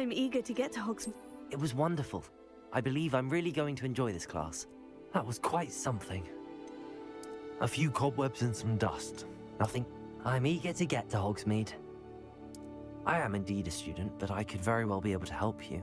I'm eager to get to Hogsmeade. It was wonderful. I believe I'm really going to enjoy this class. That was quite something. A few cobwebs and some dust. Nothing. I'm eager to get to Hogsmeade. I am indeed a student, but I could very well be able to help you.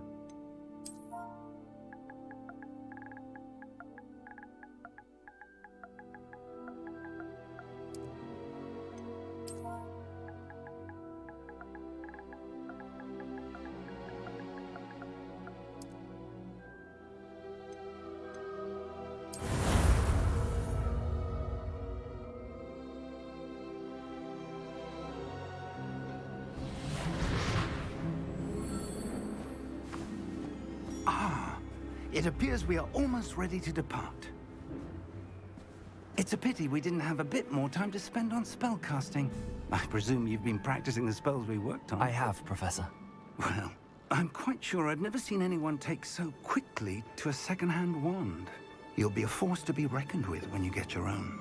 It appears we are almost ready to depart. It's a pity we didn't have a bit more time to spend on spellcasting. I presume you've been practicing the spells we worked on. I have, Professor. Well, I'm quite sure I've never seen anyone take so quickly to a second-hand wand. You'll be a force to be reckoned with when you get your own.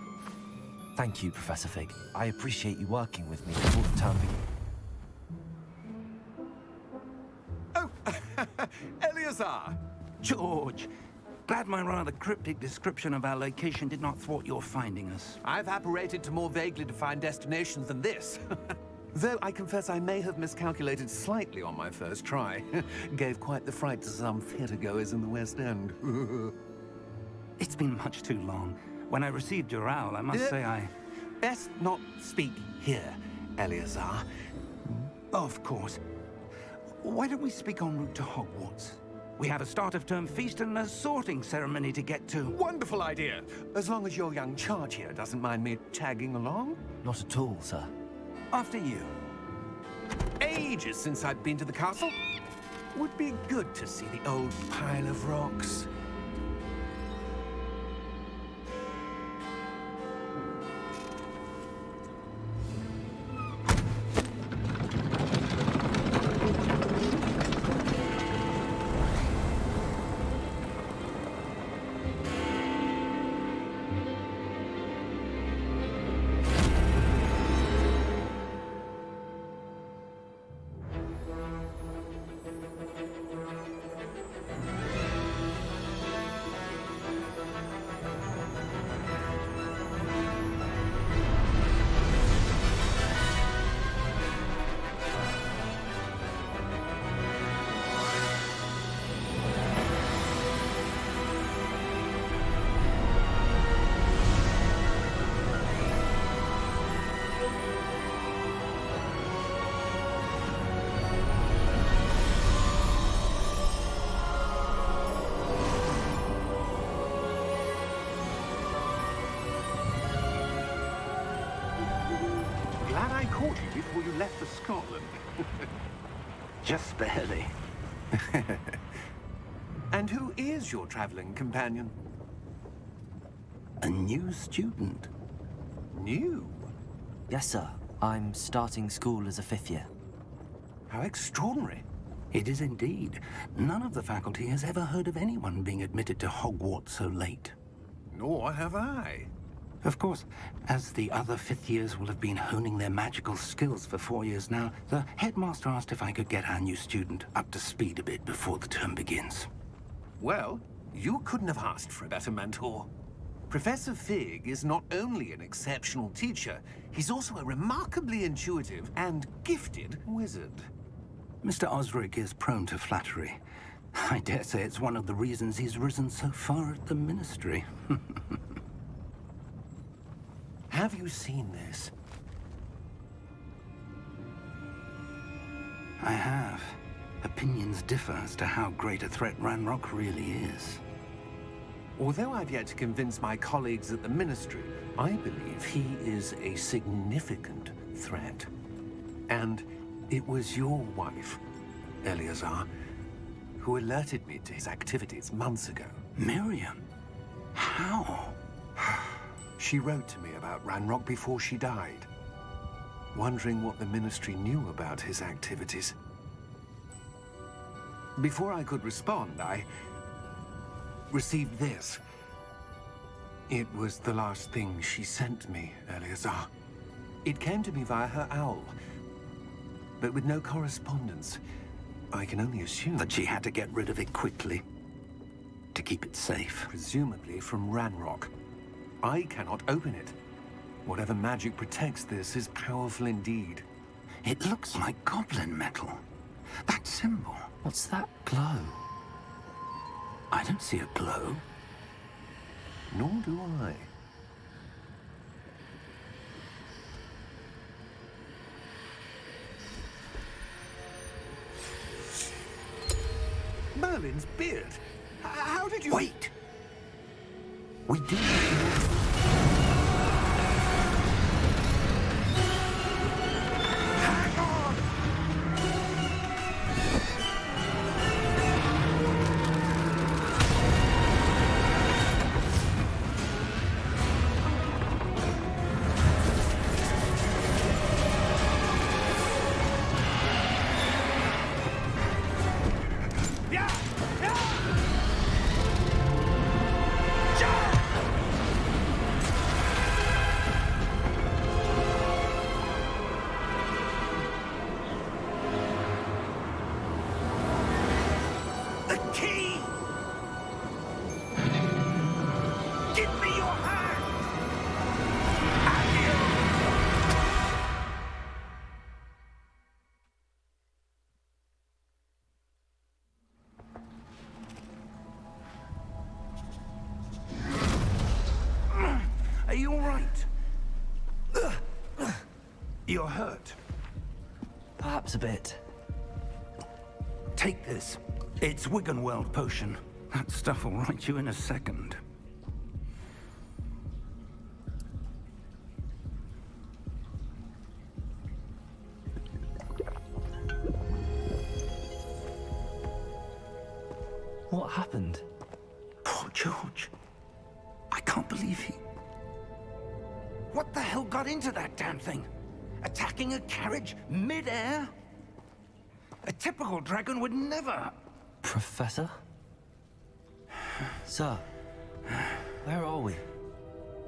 Thank you, Professor Fig. I appreciate you working with me before the term begins. Oh, Eleazar! George, glad my rather cryptic description of our location did not thwart your finding us. I've apparated to more vaguely defined destinations than this. Though I confess I may have miscalculated slightly on my first try. Gave quite the fright to some theatre-goers in the West End. It's been much too long. When I received your owl, I must say I... Best not speak here, Eleazar. Of course. Why don't we speak en route to Hogwarts? We have a start-of-term feast and a sorting ceremony to get to. Wonderful idea! As long as your young charge here doesn't mind me tagging along. Not at all, sir. After you. Ages since I've been to the castle. Would be good to see the old pile of rocks. Glad I caught you before you left for Scotland. Just barely. And who is your traveling companion? A new student. New? Yes, sir. I'm starting school as a 5th year. How extraordinary. It is indeed. None of the faculty has ever heard of anyone being admitted to Hogwarts so late. Nor have I. Of course, as the other 5th years will have been honing their magical skills for 4 years now, the headmaster asked if I could get our new student up to speed a bit before the term begins. Well, you couldn't have asked for a better mentor. Professor Fig is not only an exceptional teacher, he's also a remarkably intuitive and gifted wizard. Mr. Osric is prone to flattery. I dare say it's one of the reasons he's risen so far at the Ministry. Have you seen this? I have. Opinions differ as to how great a threat Ranrock really is. Although I've yet to convince my colleagues at the Ministry, I believe he is a significant threat. And it was your wife, Eleazar, who alerted me to his activities months ago. Miriam? How? She wrote to me about Ranrock before she died, wondering what the Ministry knew about his activities. Before I could respond, I received this. It was the last thing she sent me, Eleazar. It came to me via her owl, but with no correspondence. I can only assume That she had to get rid of it quickly to keep it safe. presumably from Ranrock. I cannot open it. Whatever magic protects this is powerful indeed. It looks like goblin metal. That symbol. What's that glow? I don't see a glow. Nor do I. Merlin's beard. How did you... Wait! We do need to... Are you all right? You're hurt. Perhaps a bit. Take this. It's Wiggenweld potion. That stuff will right you in a second. What happened? Poor George. I can't believe he... What the hell got into that damn thing? Attacking a carriage mid-air? A typical dragon would never... Professor? Sir, where are we?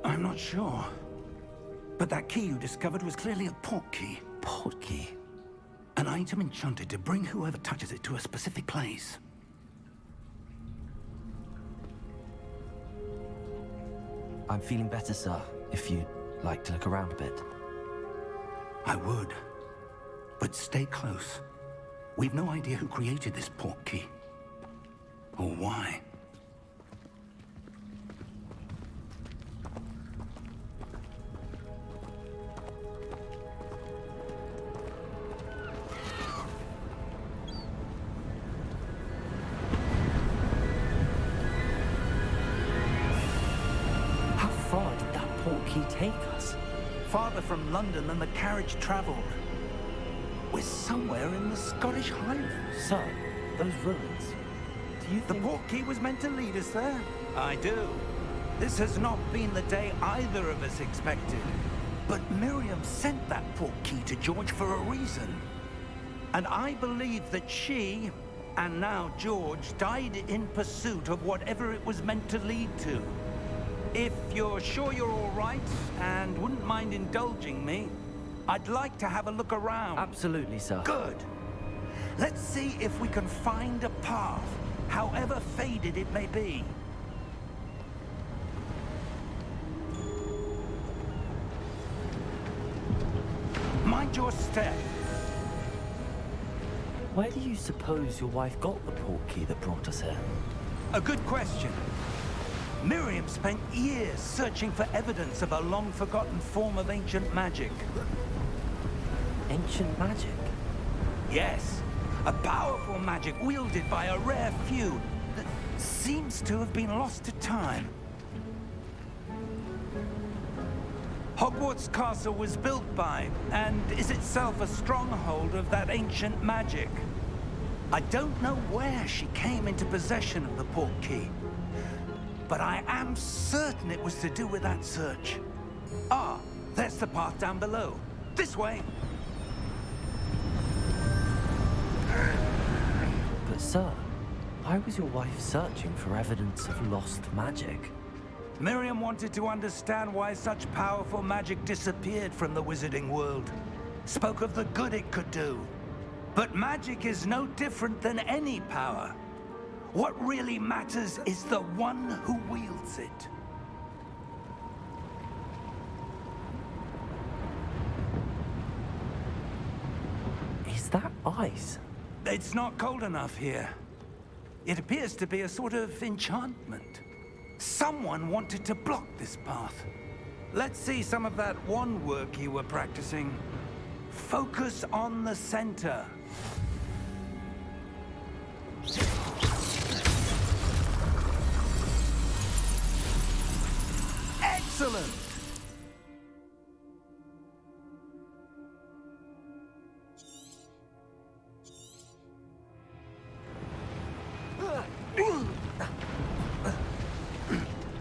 I'm not sure. But that key you discovered was clearly a portkey. Portkey? An item enchanted to bring whoever touches it to a specific place. I'm feeling better, sir, if you'd like to look around a bit. I would. But stay close. We've no idea who created this portkey. Or why. How far did that portkey take us? Farther from London than the carriage traveled. We're somewhere in the Scottish Highlands. Sir, those ruins. Do you The think... portkey was meant to lead us there? I do. This has not been the day either of us expected. But Miriam sent that portkey to George for a reason. And I believe that she, and now George, died in pursuit of whatever it was meant to lead to. If you're sure you're all right, and wouldn't mind indulging me, I'd like to have a look around. Absolutely, sir. Good. Let's see if we can find a path, however faded it may be. Mind your step. Where do you suppose your wife got the portkey that brought us here? A good question. Miriam spent years searching for evidence of a long-forgotten form of ancient magic. Ancient magic? Yes, a powerful magic wielded by a rare few that seems to have been lost to time. Hogwarts Castle was built by, and is itself a stronghold of that ancient magic. I don't know where she came into possession of the portkey, but I am certain it was to do with that search. Ah, there's the path down below. This way. But sir, why was your wife searching for evidence of lost magic? Miriam wanted to understand why such powerful magic disappeared from the wizarding world. Spoke of the good it could do. But magic is no different than any power. What really matters is the one who wields it. Is that ice? It's not cold enough here. It appears to be a sort of enchantment. Someone wanted to block this path. Let's see some of that wand work you were practicing. Focus on the center. Excellent!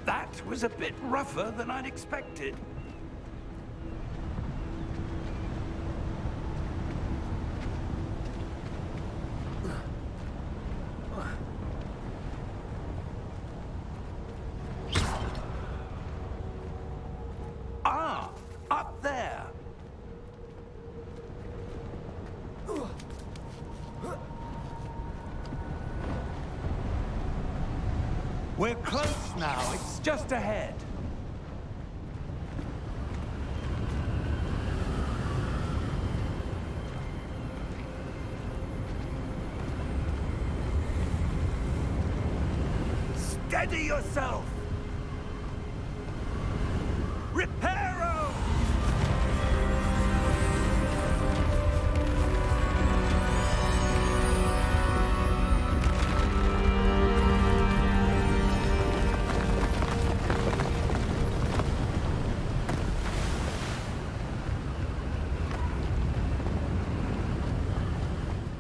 That was a bit rougher than I'd expected. Ah, up there. We're close now. It's just ahead. Steady yourself. Reparo!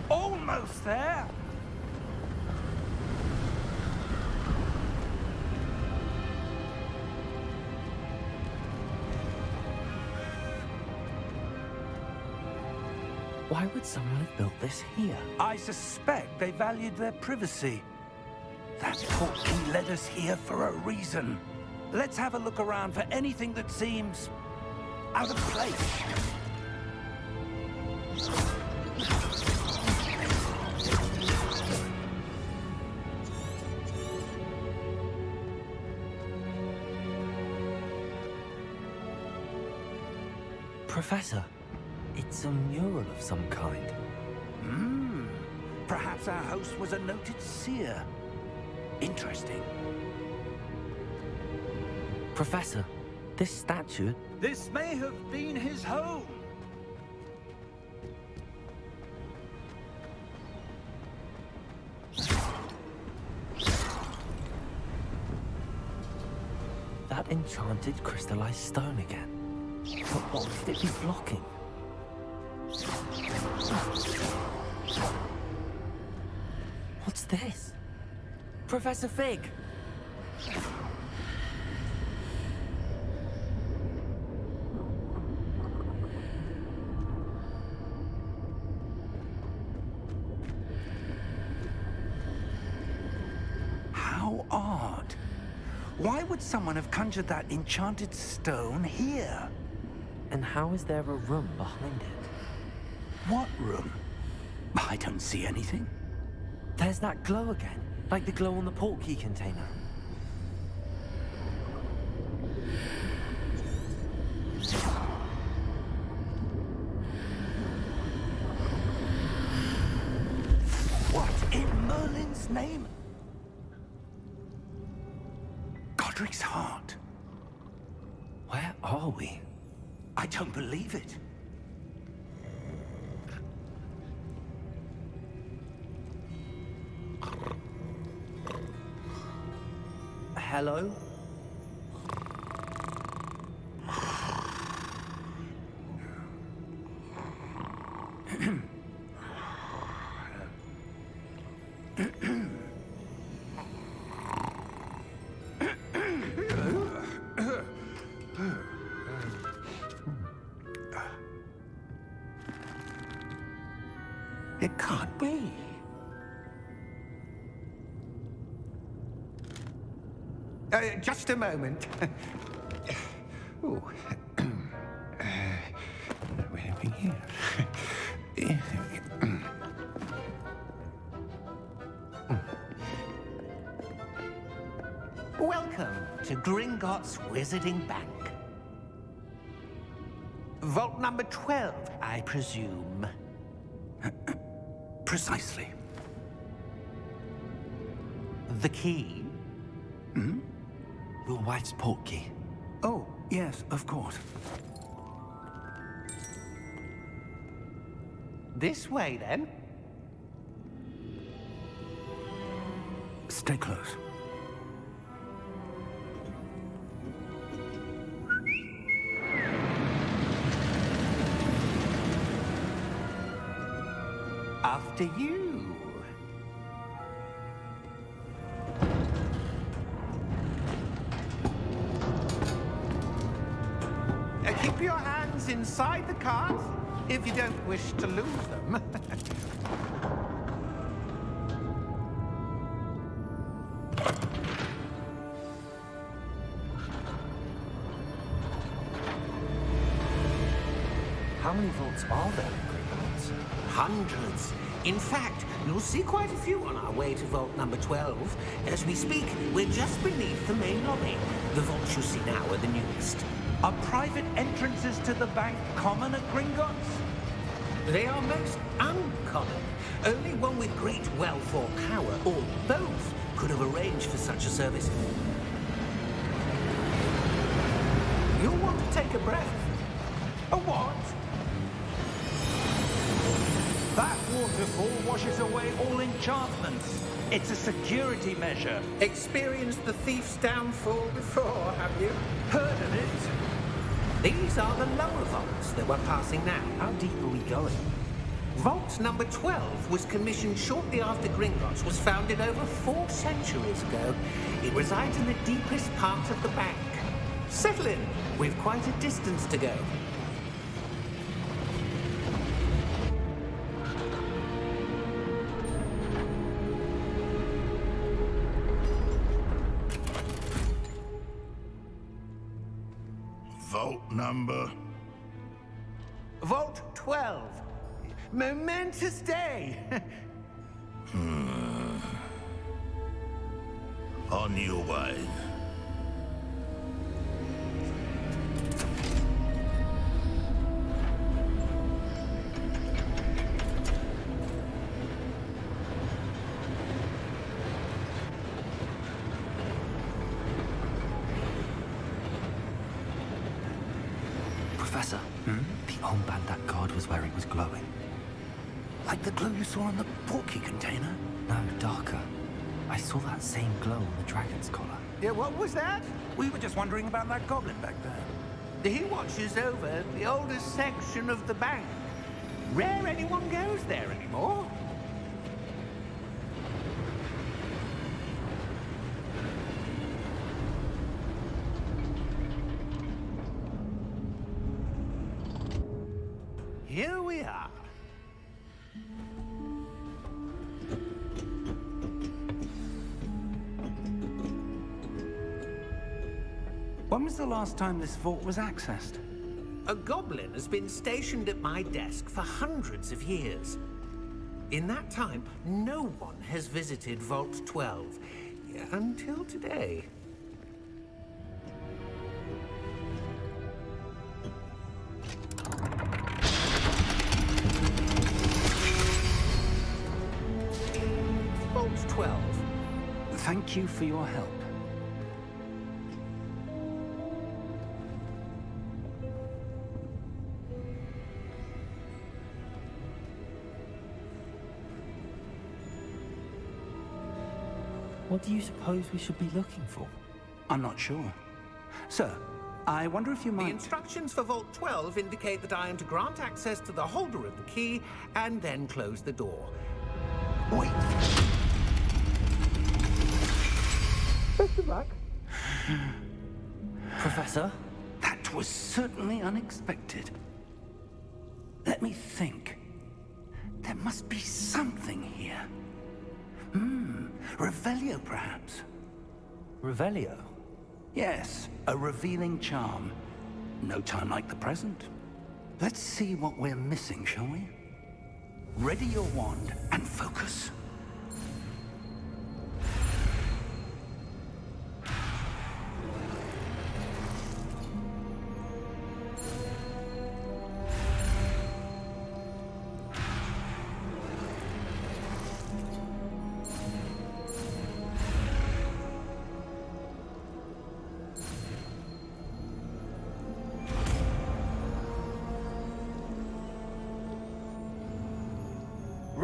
Almost there. Why would someone have built this here? I suspect they valued their privacy. That portkey led us here for a reason. Let's have a look around for anything that seems out of place. Professor, it's a mural of some kind. Perhaps our host was a noted seer. Interesting. Professor, this statue... This may have been his home. That enchanted crystallized stone again. But what could it be blocking? What's this? Professor Fig! How odd. Why would someone have conjured that enchanted stone here? And how is there a room behind it? What room? I don't see anything. There's that glow again, like the glow on the portkey container. What in Merlin's name? Godric's heart. Where are we? I don't believe it. Hello? It can't be. Just a moment. Oh. Where are we here? Welcome to Gringotts Wizarding Bank. Vault number 12, I presume. Precisely. The key? Your wife's portkey. Oh, yes, of course. This way, then. Stay close. After you. Keep your hands inside the cart if you don't wish to lose them. How many vaults are there in Gringotts? Hundreds. In fact, you'll see quite a few on our way to vault number 12. As we speak, we're just beneath the main lobby. The vaults you see now are the newest. Are private entrances to the bank common at Gringotts? They are most uncommon. Only one with great wealth or power, or both, could have arranged for such a service. You'll want to take a breath. A what? That waterfall washes away all enchantments. It's a security measure. Experienced the thief's downfall before, have you? Heard of it? These are the lower vaults that we're passing now. How deep are we going? Vault number 12 was commissioned shortly after Gringotts was founded over 4 centuries ago. It resides in the deepest part of the bank. Settle in. We've quite a distance to go. Vault number? Vault 12. Momentous day. On your way. Professor, the armband that guard was wearing was glowing. Like the glow you saw on the portkey container? No, darker. I saw that same glow on the dragon's collar. Yeah, what was that? We were just wondering about that goblin back there. He watches over the oldest section of the bank. Rare anyone goes there anymore. Here we are. When was the last time this vault was accessed? A goblin has been stationed at my desk for hundreds of years. In that time, no one has visited Vault 12 until today. Vault 12. Thank you for your help. What do you suppose we should be looking for? I'm not sure. Sir, I wonder if you The might... instructions for Vault 12 indicate that I am to grant access to the holder of the key and then close the door. Wait! Best of luck. Professor? That was certainly unexpected. Let me think. There must be something here. Revelio, perhaps? Revelio? Yes, a revealing charm. No time like the present. Let's see what we're missing, shall we? Ready your wand and focus.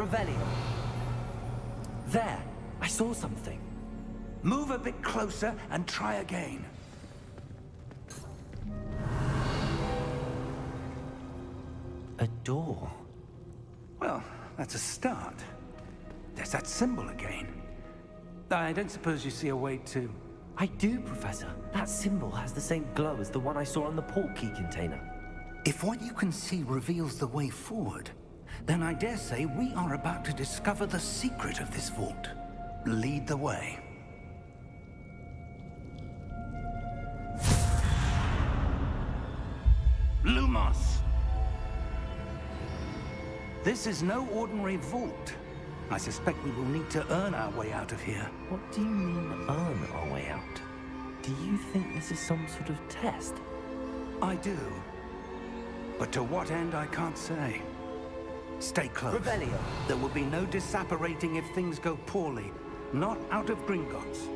Revelio. There, I saw something. Move a bit closer and try again. A door. Well, that's a start. There's that symbol again. I don't suppose you see a way to... I do, Professor. That symbol has the same glow as the one I saw on the port key container. If what you can see reveals the way forward, then I dare say we are about to discover the secret of this vault. Lead the way. Lumos! This is no ordinary vault. I suspect we will need to earn our way out of here. What do you mean, earn our way out? Do you think this is some sort of test? I do. But to what end, I can't say. Stay close. Revelio. There will be no disapparating if things go poorly. Not out of Gringotts.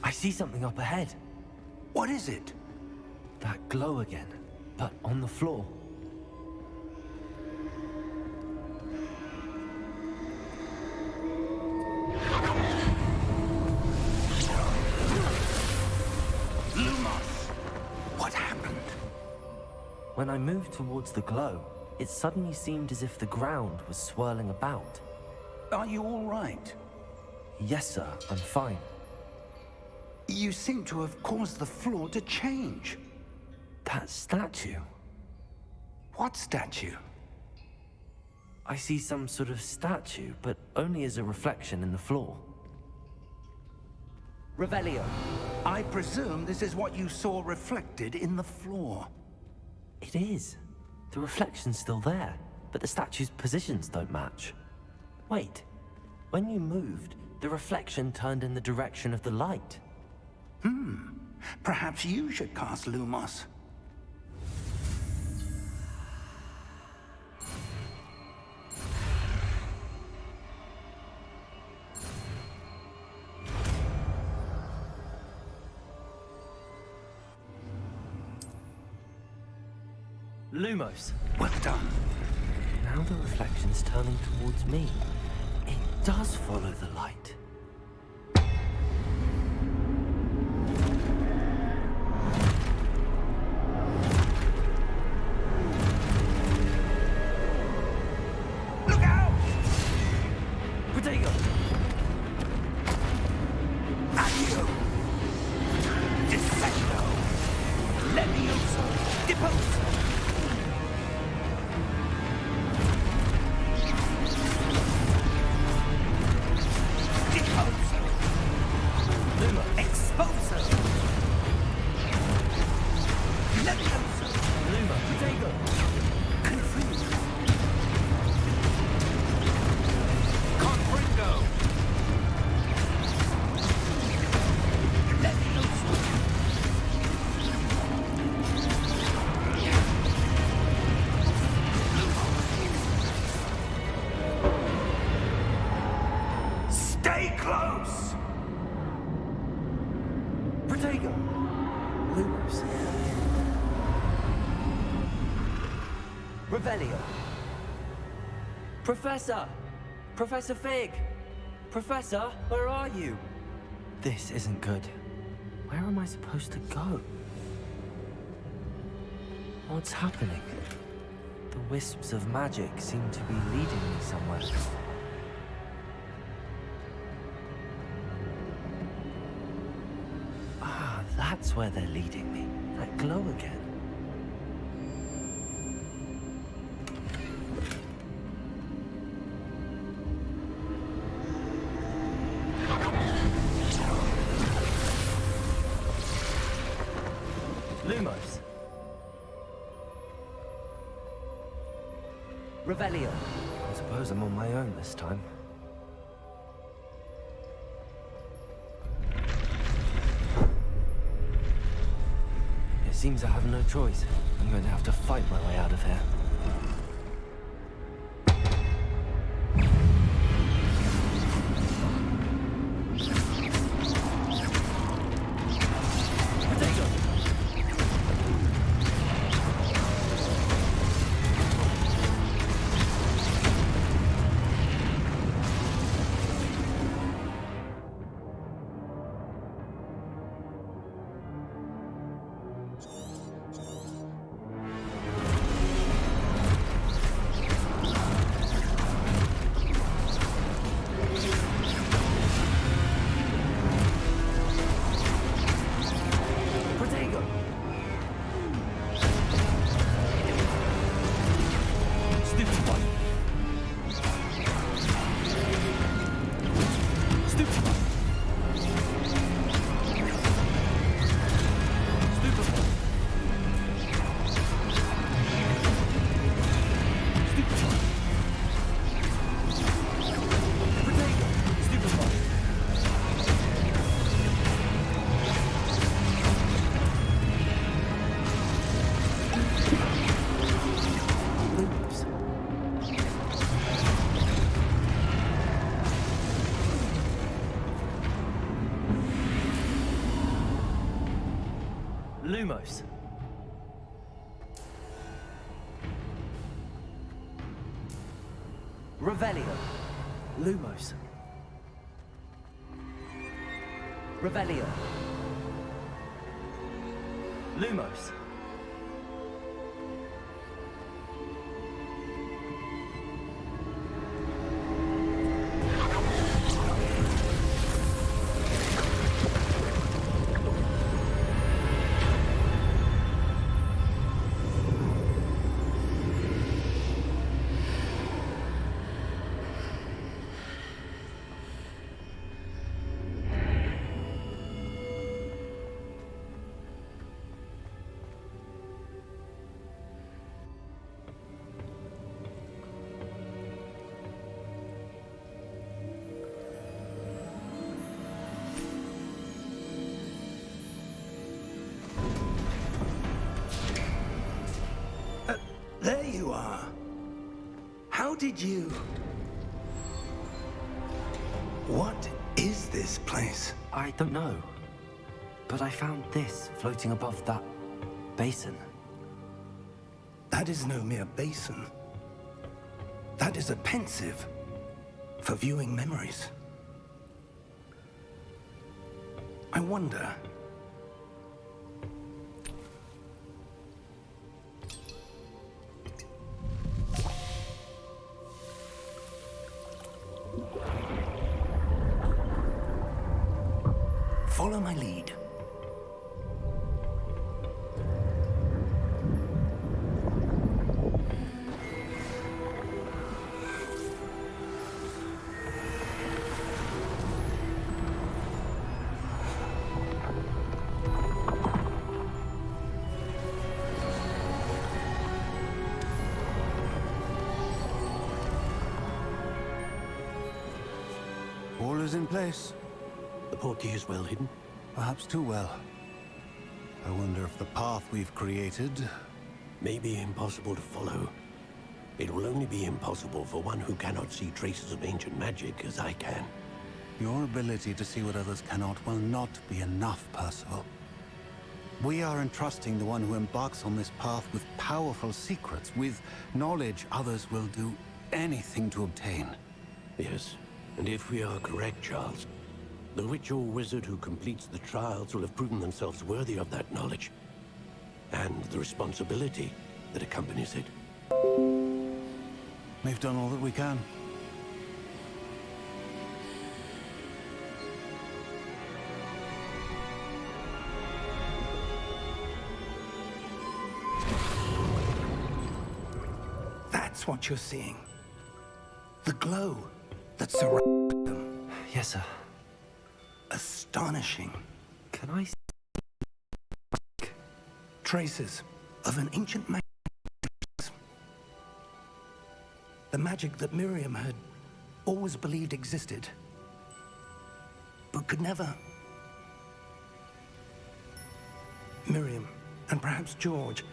I see something up ahead. What is it? That glow again, but on the floor. Lumos! What happened? When I moved towards the glow, it suddenly seemed as if the ground was swirling about. Are you all right? Yes, sir, I'm fine. You seem to have caused the floor to change. That statue. What statue? I see some sort of statue, but only as a reflection in the floor. Revelio. I presume this is what you saw reflected in the floor. It is. The reflection's still there, but the statue's positions don't match. Wait. When you moved, the reflection turned in the direction of the light. Perhaps you should cast Lumos. Lumos. Well done. Now the reflection's turning towards me. It does follow the light. Look out! Protego! Accio! Dissecto! Levioso! Deposo! Deposo! Luma! Exposo! Levioso! Luma! Protego! Confuse! Confringo! Levioso! Stay close! Protego! Lumos. Revelio. Professor! Professor Fig! Professor, where are you? This isn't good. Where am I supposed to go? What's happening? The wisps of magic seem to be leading me somewhere. Ah, that's where they're leading me. That glow again. Lumos. Revelio. I suppose I'm on my own this time. Seems I have no choice. I'm going to have to fight my way out of here. Lumos. Revelio. Lumos. Revelio. Lumos. There you are. How did you... What is this place? I don't know. But I found this floating above that basin. That is no mere basin. That is a pensive for viewing memories. I wonder... Follow my lead. All is in place. The portkey is well hidden. Perhaps too well. I wonder if the path we've created... May be impossible to follow. It will only be impossible for one who cannot see traces of ancient magic as I can. Your ability to see what others cannot will not be enough, Percival. We are entrusting the one who embarks on this path with powerful secrets, with knowledge others will do anything to obtain. Yes, and if we are correct, Charles, the witch or wizard who completes the trials will have proven themselves worthy of that knowledge, and the responsibility that accompanies it. We've done all that we can. That's what you're seeing. The glow that surrounds them. Yes, sir. Astonishing. Can I see? Traces of an ancient magic. The magic that Miriam had always believed existed, but could never. Miriam and perhaps George,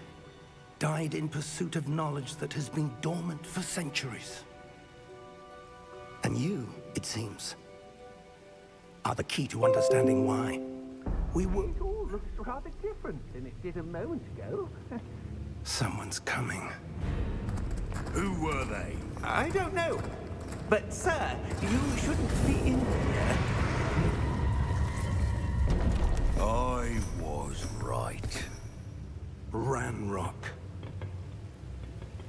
died in pursuit of knowledge that has been dormant for centuries. And you, it seems, are the key to understanding why. We were... It all looks rather different than it did a moment ago. Someone's coming. Who were they? I don't know. But, sir, you shouldn't be in here. I was right. Ranrock.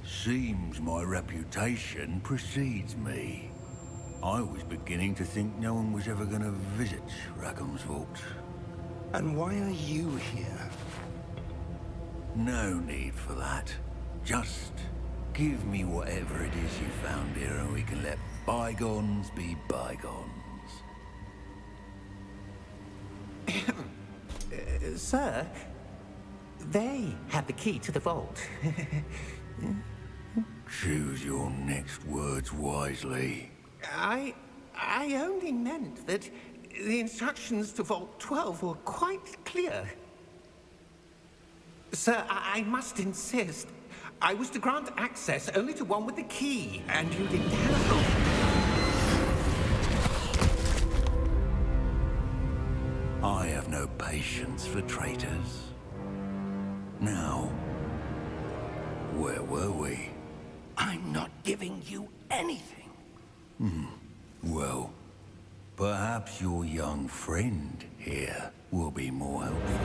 Seems my reputation precedes me. I was beginning to think no one was ever going to visit Rackham's vault. And why are you here? No need for that. Just give me whatever it is you found here and we can let bygones be bygones. Sir, they have the key to the vault. Choose your next words wisely. I only meant that the instructions to Vault 12 were quite clear. Sir, I must insist. I was to grant access only to one with the key, and you didn't have... I have no patience for traitors. Now, where were we? I'm not giving you anything. Well, perhaps your young friend here will be more helpful.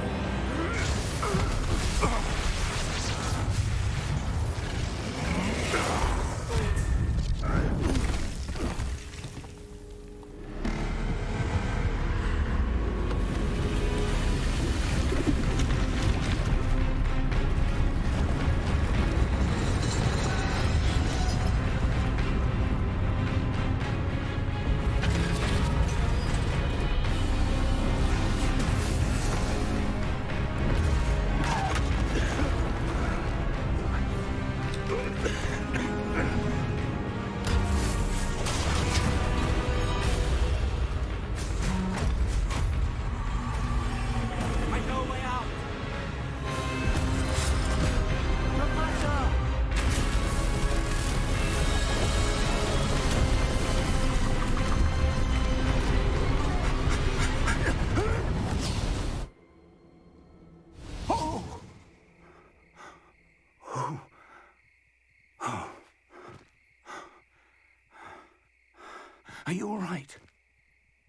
Are you all right?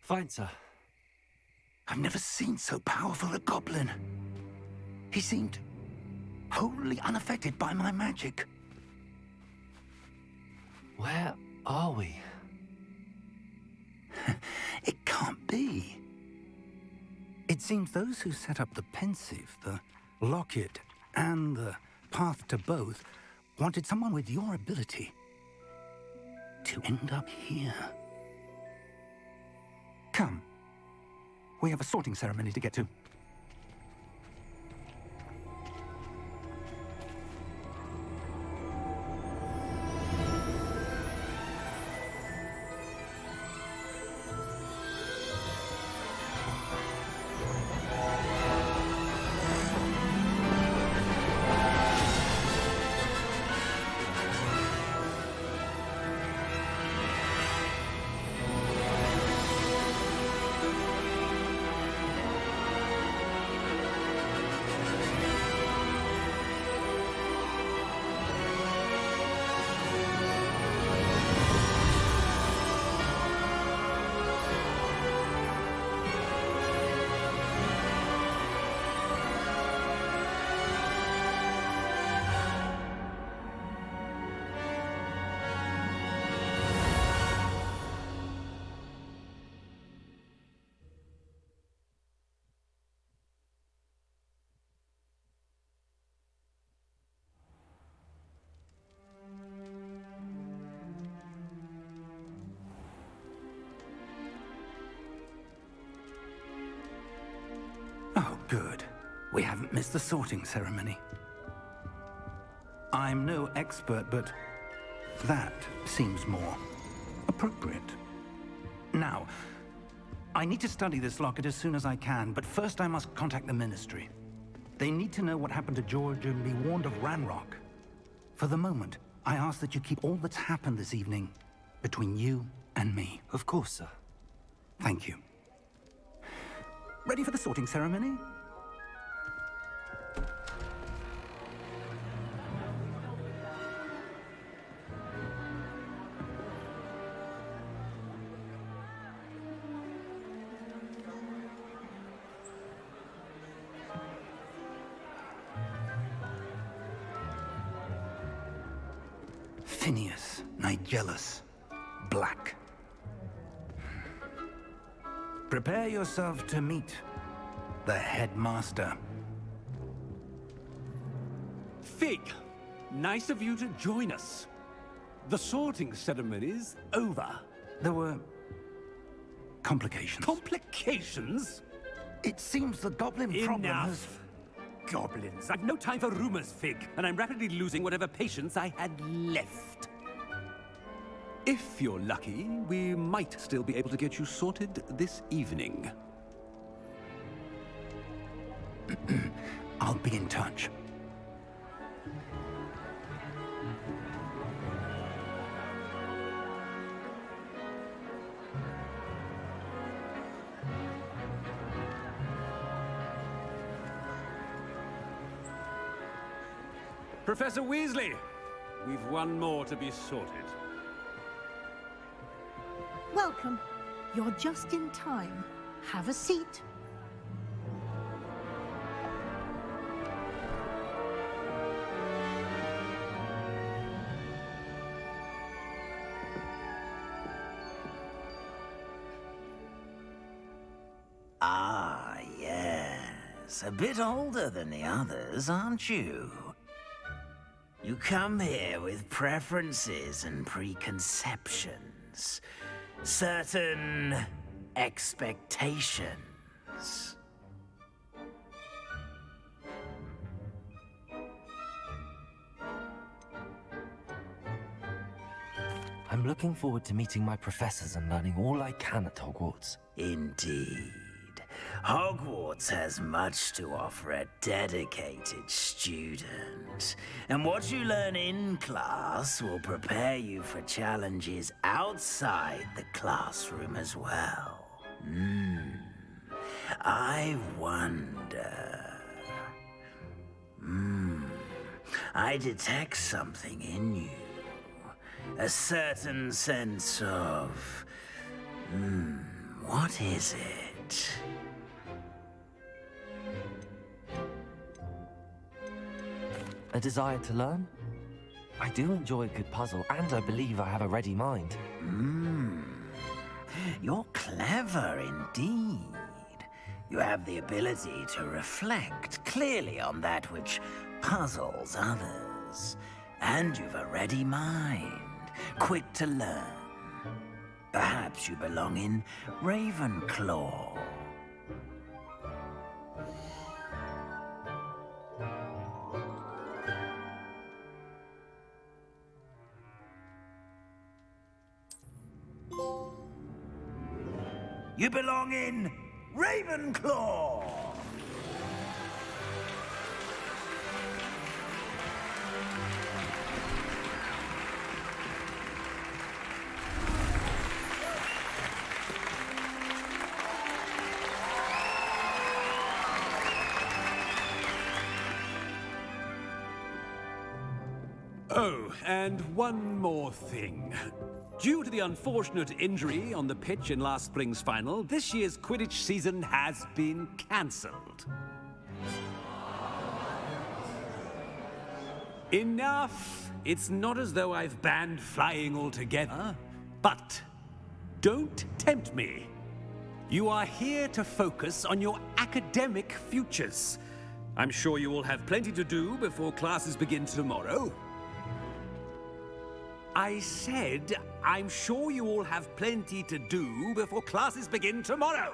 Fine, sir. I've never seen so powerful a goblin. He seemed wholly unaffected by my magic. Where are we? It can't be. It seems those who set up the pensive, the locket, and the path to both wanted someone with your ability to end up here. Come. We have a sorting ceremony to get to. Oh, good. We haven't missed the sorting ceremony. I'm no expert, but that seems more appropriate. Now, I need to study this locket as soon as I can, but first I must contact the Ministry. They need to know what happened to George and be warned of Ranrock. For the moment, I ask that you keep all that's happened this evening between you and me. Of course, sir. Thank you. Ready for the sorting ceremony? Phineas, Nigellus, Black. Prepare yourself to meet the headmaster. Fig, nice of you to join us. The sorting ceremony's over. There were complications. Complications? It seems the goblin problem has... Enough. Goblins. I've no time for rumors, Fig, and I'm rapidly losing whatever patience I had left. If you're lucky, we might still be able to get you sorted this evening. I'll be in touch. Professor Weasley, we've one more to be sorted. Welcome. You're just in time. Have a seat. Ah, yes. A bit older than the others, aren't you? You come here with preferences and preconceptions. Certain expectations. I'm looking forward to meeting my professors and learning all I can at Hogwarts. Indeed. Hogwarts has much to offer a dedicated student. And what you learn in class will prepare you for challenges outside the classroom as well. I wonder... I detect something in you. A certain sense of... what is it? A desire to learn? I do enjoy a good puzzle, and I believe I have a ready mind. You're clever indeed. You have the ability to reflect clearly on that which puzzles others. And you've a ready mind, quick to learn. Perhaps you belong in Ravenclaw. You belong in Ravenclaw! Oh, and one more thing. Due to the unfortunate injury on the pitch in last spring's final, this year's Quidditch season has been cancelled. Enough! It's not as though I've banned flying altogether, but don't tempt me. You are here to focus on your academic futures. I'm sure you all have plenty to do before classes begin tomorrow. I said, I'm sure you all have plenty to do before classes begin tomorrow.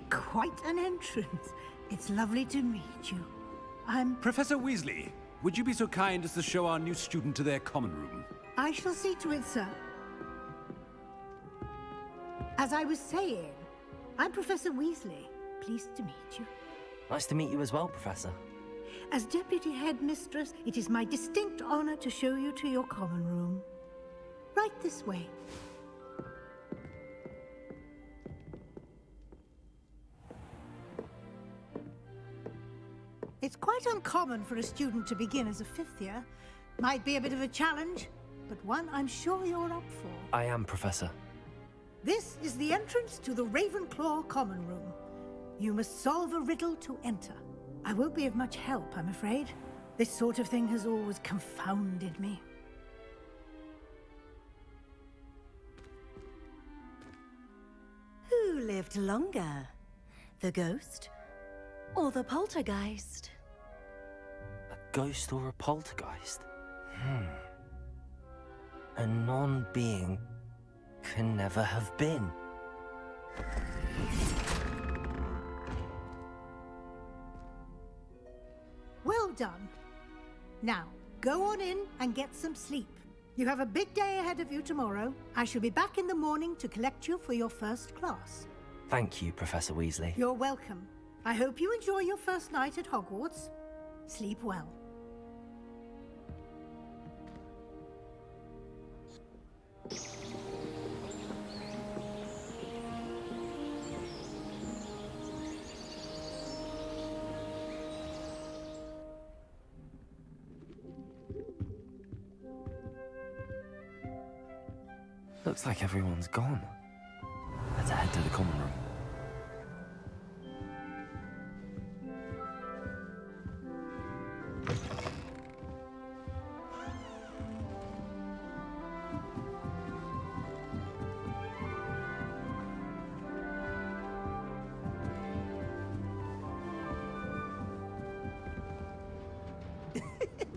Quite an entrance. It's lovely to meet you. Professor Weasley, would you be so kind as to show our new student to their common room? I shall see to it, sir. As I was saying, I'm Professor Weasley. Pleased to meet you. Nice to meet you as well, Professor. As Deputy Headmistress, it is my distinct honor to show you to your common room. Right this way. It's quite uncommon for a student to begin as a fifth year. Might be a bit of a challenge, but one I'm sure you're up for. I am, Professor. This is the entrance to the Ravenclaw common room. You must solve a riddle to enter. I won't be of much help, I'm afraid. This sort of thing has always confounded me. Who lived longer? The ghost or the poltergeist? A ghost or a poltergeist? A non-being can never have been. Well done. Now, go on in and get some sleep. You have a big day ahead of you tomorrow. I shall be back in the morning to collect you for your first class. Thank you, Professor Weasley. You're welcome. I hope you enjoy your first night at Hogwarts. Sleep well. Looks like everyone's gone. Let's head to the common room.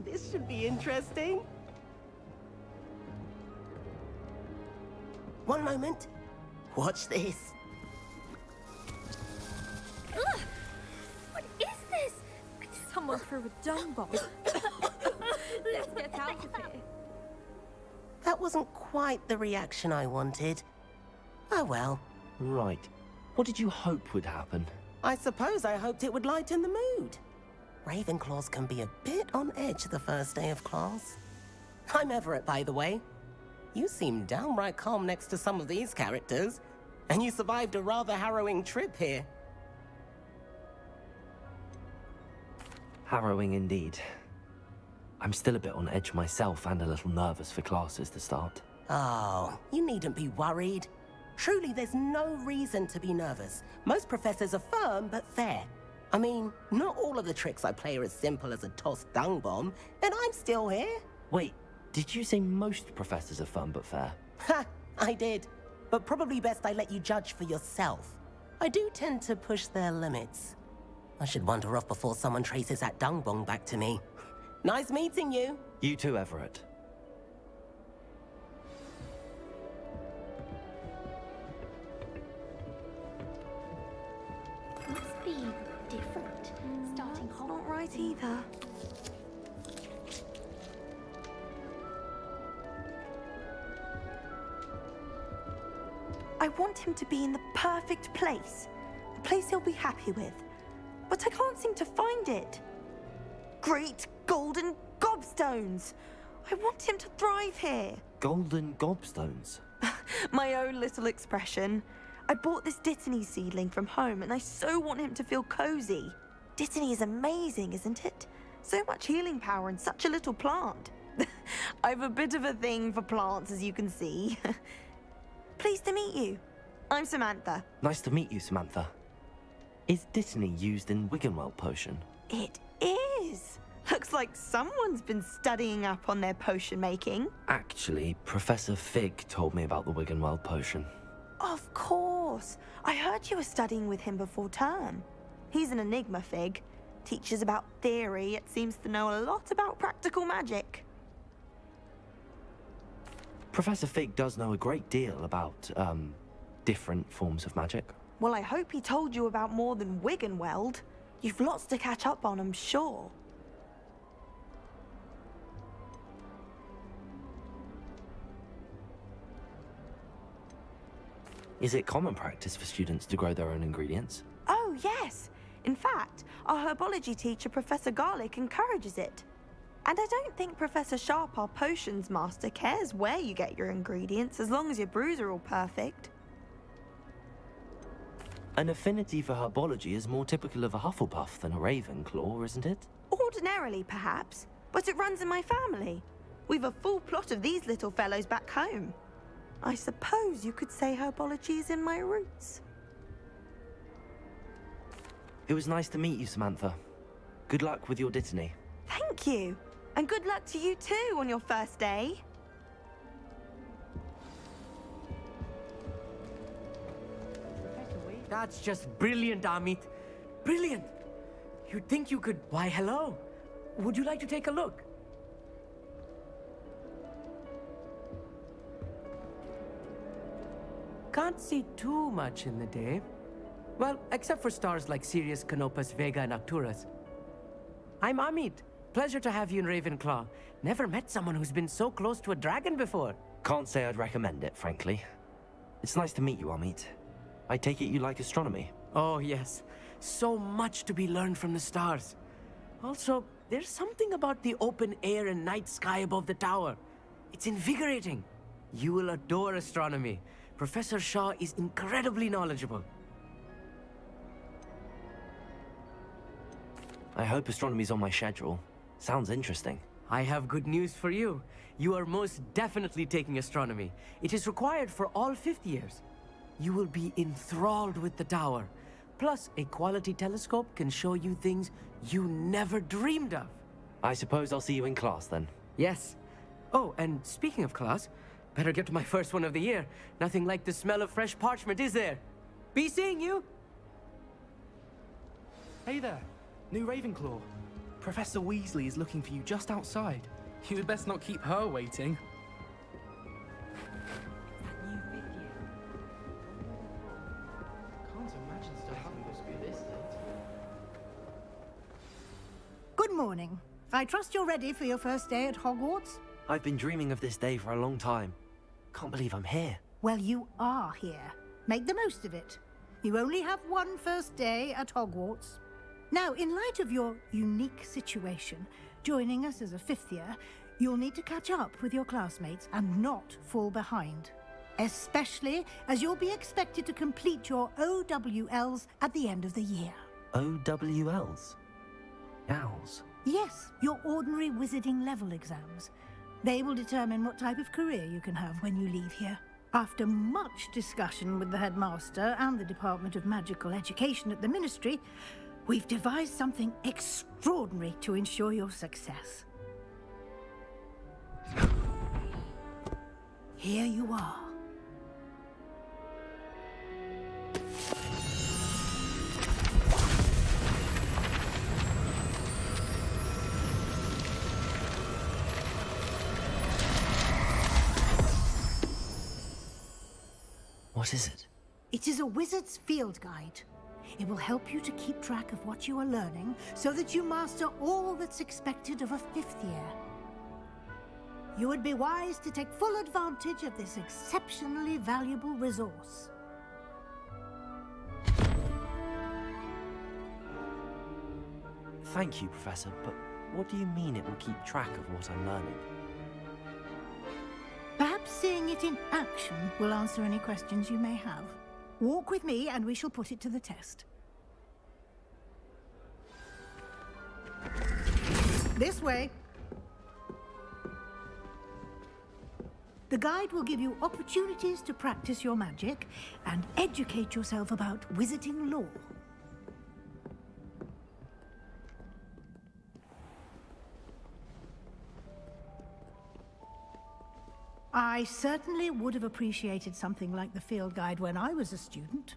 This should be interesting. One moment. Watch this. Ugh! What is this? Someone threw a dung bomb. Let's get out of here. That wasn't quite the reaction I wanted. Oh well. Right. What did you hope would happen? I suppose I hoped it would lighten the mood. Ravenclaws can be a bit on edge the first day of class. I'm Everett, by the way. You seem downright calm next to some of these characters, and you survived a rather harrowing trip here. Harrowing indeed. I'm still a bit on edge myself and a little nervous for classes to start. Oh, you needn't be worried. Truly, there's no reason to be nervous. Most professors are firm but fair. I mean, not all of the tricks I play are as simple as a tossed dung bomb, and I'm still here. Wait, did you say most professors are fun but fair? Ha! I did. But probably best I let you judge for yourself. I do tend to push their limits. I should wander off before someone traces that dung bomb back to me. Nice meeting you. You too, Everett. Must be different. Starting Hogwarts. Not right either. I want him to be in the perfect place. A place he'll be happy with. But I can't seem to find it. Great golden gobstones! I want him to thrive here. Golden gobstones? My own little expression. I bought this Dittany seedling from home and I so want him to feel cozy. Dittany is amazing, isn't it? So much healing power in such a little plant. I've a bit of a thing for plants, as you can see. Pleased to meet you. I'm Samantha. Nice to meet you, Samantha. Is Dittany used in Wiggenweld potion? It is. Looks like someone's been studying up on their potion making. Actually, Professor Fig told me about the Wiggenweld potion. Of course. I heard you were studying with him before term. He's an enigma, Fig. Teaches about theory, yet seems to know a lot about practical magic. Professor Fig does know a great deal about, different forms of magic. Well, I hope he told you about more than Wiggenweld. You've lots to catch up on, I'm sure. Is it common practice for students to grow their own ingredients? Oh, yes. In fact, our herbology teacher, Professor Garlic, encourages it. And I don't think Professor Sharp, our potions master, cares where you get your ingredients as long as your brews are all perfect. An affinity for herbology is more typical of a Hufflepuff than a Ravenclaw, isn't it? Ordinarily, perhaps, but it runs in my family. We've a full plot of these little fellows back home. I suppose you could say herbology is in my roots. It was nice to meet you, Samantha. Good luck with your dittany. Thank you. And good luck to you too on your first day. That's just brilliant, Amit. Brilliant! You'd think you could... Why, hello. Would you like to take a look? Can't see too much in the day. Well, except for stars like Sirius, Canopus, Vega, and Arcturus. I'm Amit. Pleasure to have you in Ravenclaw. Never met someone who's been so close to a dragon before. Can't say I'd recommend it, frankly. It's nice to meet you, Amit. I take it you like astronomy? Oh, yes. So much to be learned from the stars. Also, there's something about the open air and night sky above the tower. It's invigorating. You will adore astronomy. Professor Shaw is incredibly knowledgeable. I hope astronomy's on my schedule. Sounds interesting. I have good news for you. You are most definitely taking astronomy. It is required for all fifth years. You will be enthralled with the tower. Plus, a quality telescope can show you things you never dreamed of. I suppose I'll see you in class then. Yes. Oh, and speaking of class, better get to my first one of the year. Nothing like the smell of fresh parchment, is there? Be seeing you! Hey there, new Ravenclaw. Professor Weasley is looking for you just outside. You'd best not keep her waiting. Good morning. I trust you're ready for your first day at Hogwarts? I've been dreaming of this day for a long time. Can't believe I'm here. Well, you are here. Make the most of it. You only have one first day at Hogwarts. Now, in light of your unique situation, joining us as a fifth year, you'll need to catch up with your classmates and not fall behind. Especially as you'll be expected to complete your OWLs at the end of the year. OWLs? Owls? Yes, your ordinary wizarding level exams. They will determine what type of career you can have when you leave here. After much discussion with the headmaster and the Department of Magical Education at the Ministry, we've devised something extraordinary to ensure your success. Here you are. What is it? It is a wizard's field guide. It will help you to keep track of what you are learning so that you master all that's expected of a fifth year. You would be wise to take full advantage of this exceptionally valuable resource. Thank you, Professor, but what do you mean it will keep track of what I'm learning? Perhaps seeing it in action will answer any questions you may have. Walk with me and we shall put it to the test. This way. The guide will give you opportunities to practice your magic and educate yourself about wizarding lore. I certainly would have appreciated something like the field guide when I was a student.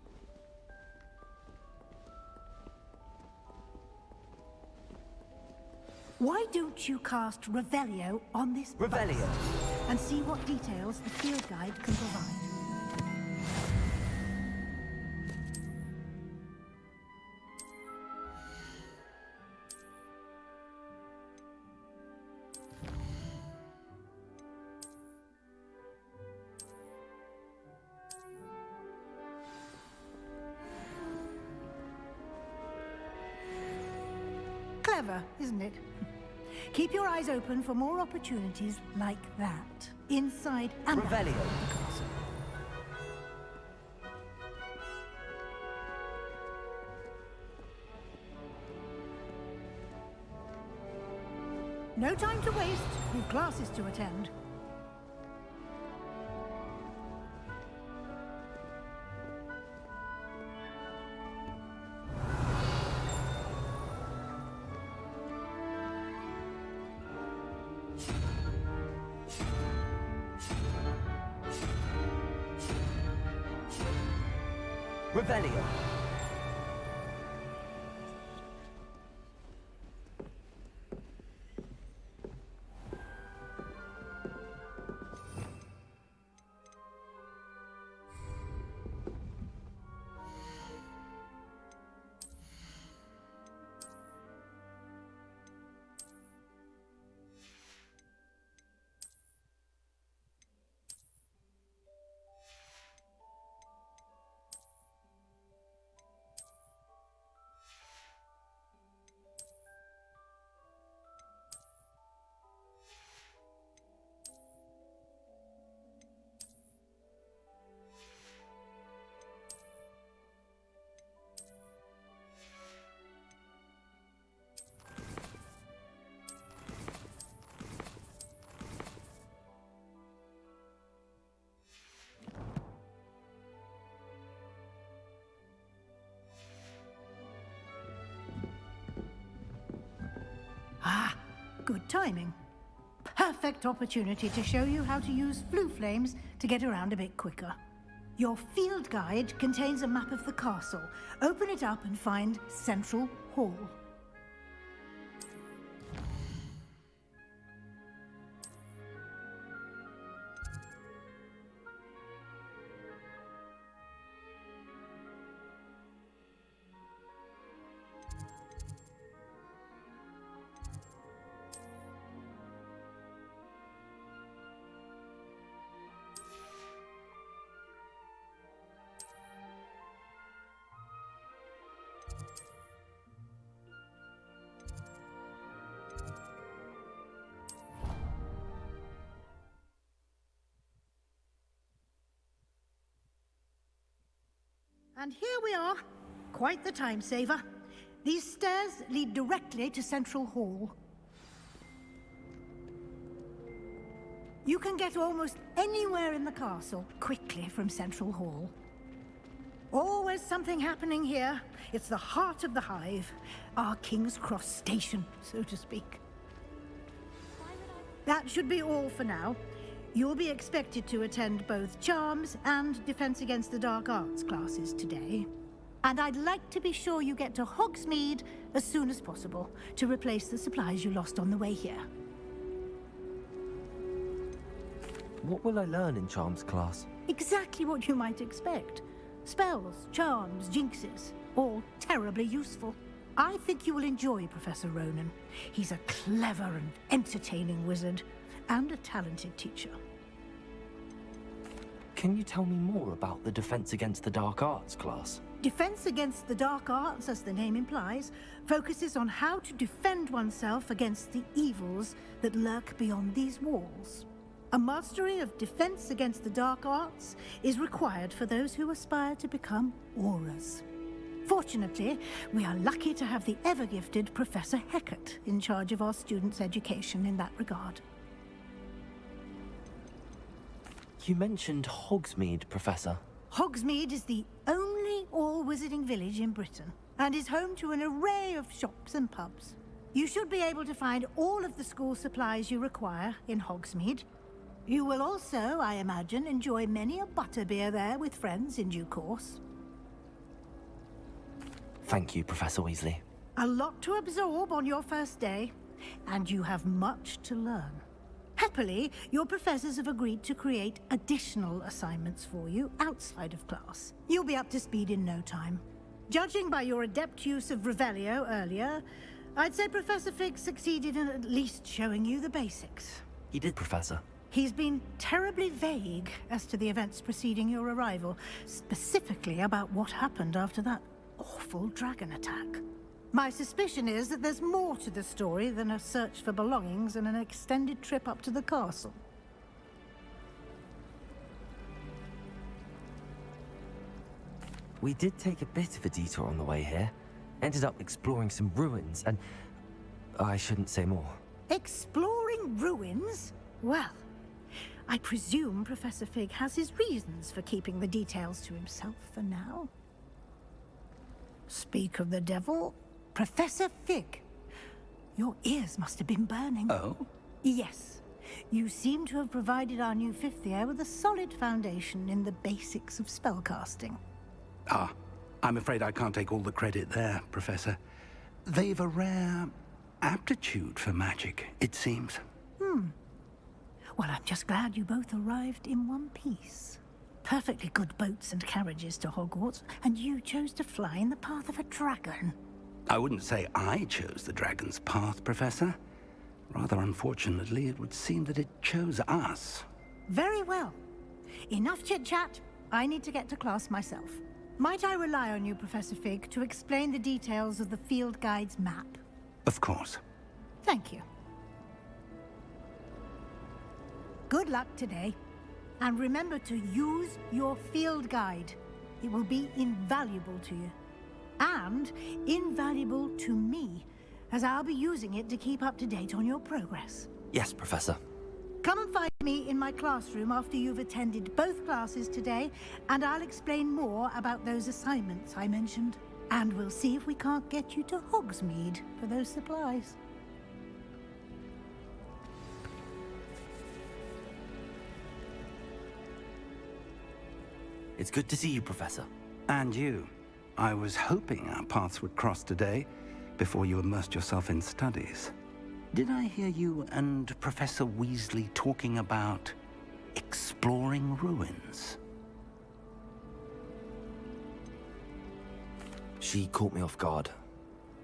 Why don't you cast Revelio on this Revelio? and see what details the field guide can provide? Clever, isn't it? Keep your eyes open for more opportunities like that, inside and out Revelio. the castle. No time to waste. We've classes to attend. Revelio. Ah, good timing. Perfect opportunity to show you how to use flue flames to get around a bit quicker. Your field guide contains a map of the castle. Open it up and find Central Hall. And here we are. Quite the time saver. These stairs lead directly to Central Hall. You can get almost anywhere in the castle quickly from Central Hall. Always something happening here. It's the heart of the Hive, our King's Cross station, so to speak. That should be all for now. You'll be expected to attend both Charms and Defense Against the Dark Arts classes today. And I'd like to be sure you get to Hogsmeade as soon as possible to replace the supplies you lost on the way here. What will I learn in Charms class? Exactly what you might expect. Spells, charms, jinxes, all terribly useful. I think you will enjoy Professor Ronan. He's a clever and entertaining wizard, and a talented teacher. Can you tell me more about the Defense Against the Dark Arts class? Defense Against the Dark Arts, as the name implies, focuses on how to defend oneself against the evils that lurk beyond these walls. A mastery of Defense Against the Dark Arts is required for those who aspire to become Auras. Fortunately, we are lucky to have the ever-gifted Professor Hecat in charge of our students' education in that regard. You mentioned Hogsmeade, Professor. Hogsmeade is the only all-wizarding village in Britain, and is home to an array of shops and pubs. You should be able to find all of the school supplies you require in Hogsmeade. You will also, I imagine, enjoy many a butterbeer there with friends in due course. Thank you, Professor Weasley. A lot to absorb on your first day, and you have much to learn. Happily, your professors have agreed to create additional assignments for you outside of class. You'll be up to speed in no time. Judging by your adept use of Revelio earlier, I'd say Professor Fig succeeded in at least showing you the basics. He did, Professor. He's been terribly vague as to the events preceding your arrival, specifically about what happened after that awful dragon attack. My suspicion is that there's more to the story than a search for belongings and an extended trip up to the castle. We did take a bit of a detour on the way here. Ended up exploring some ruins and... I shouldn't say more. Exploring ruins? Well, I presume Professor Fig has his reasons for keeping the details to himself for now. Speak of the devil, Professor Fig. Your ears must have been burning. Oh? Yes. You seem to have provided our new fifth year with a solid foundation in the basics of spellcasting. Ah, I'm afraid I can't take all the credit there, Professor. They've a rare aptitude for magic, it seems. Well, I'm just glad you both arrived in one piece. Perfectly good boats and carriages to Hogwarts, and you chose to fly in the path of a dragon. I wouldn't say I chose the dragon's path, Professor. Rather unfortunately, it would seem that it chose us. Very well. Enough chit-chat. I need to get to class myself. Might I rely on you, Professor Fig, to explain the details of the field guide's map? Of course. Thank you. Good luck today. And remember to use your field guide. It will be invaluable to you. And invaluable to me, as I'll be using it to keep up to date on your progress. Yes, Professor. Come and find me in my classroom after you've attended both classes today, and I'll explain more about those assignments I mentioned. And we'll see if we can't get you to Hogsmeade for those supplies. It's good to see you, Professor. And you. I was hoping our paths would cross today, before you immersed yourself in studies. Did I hear you and Professor Weasley talking about exploring ruins? She caught me off guard.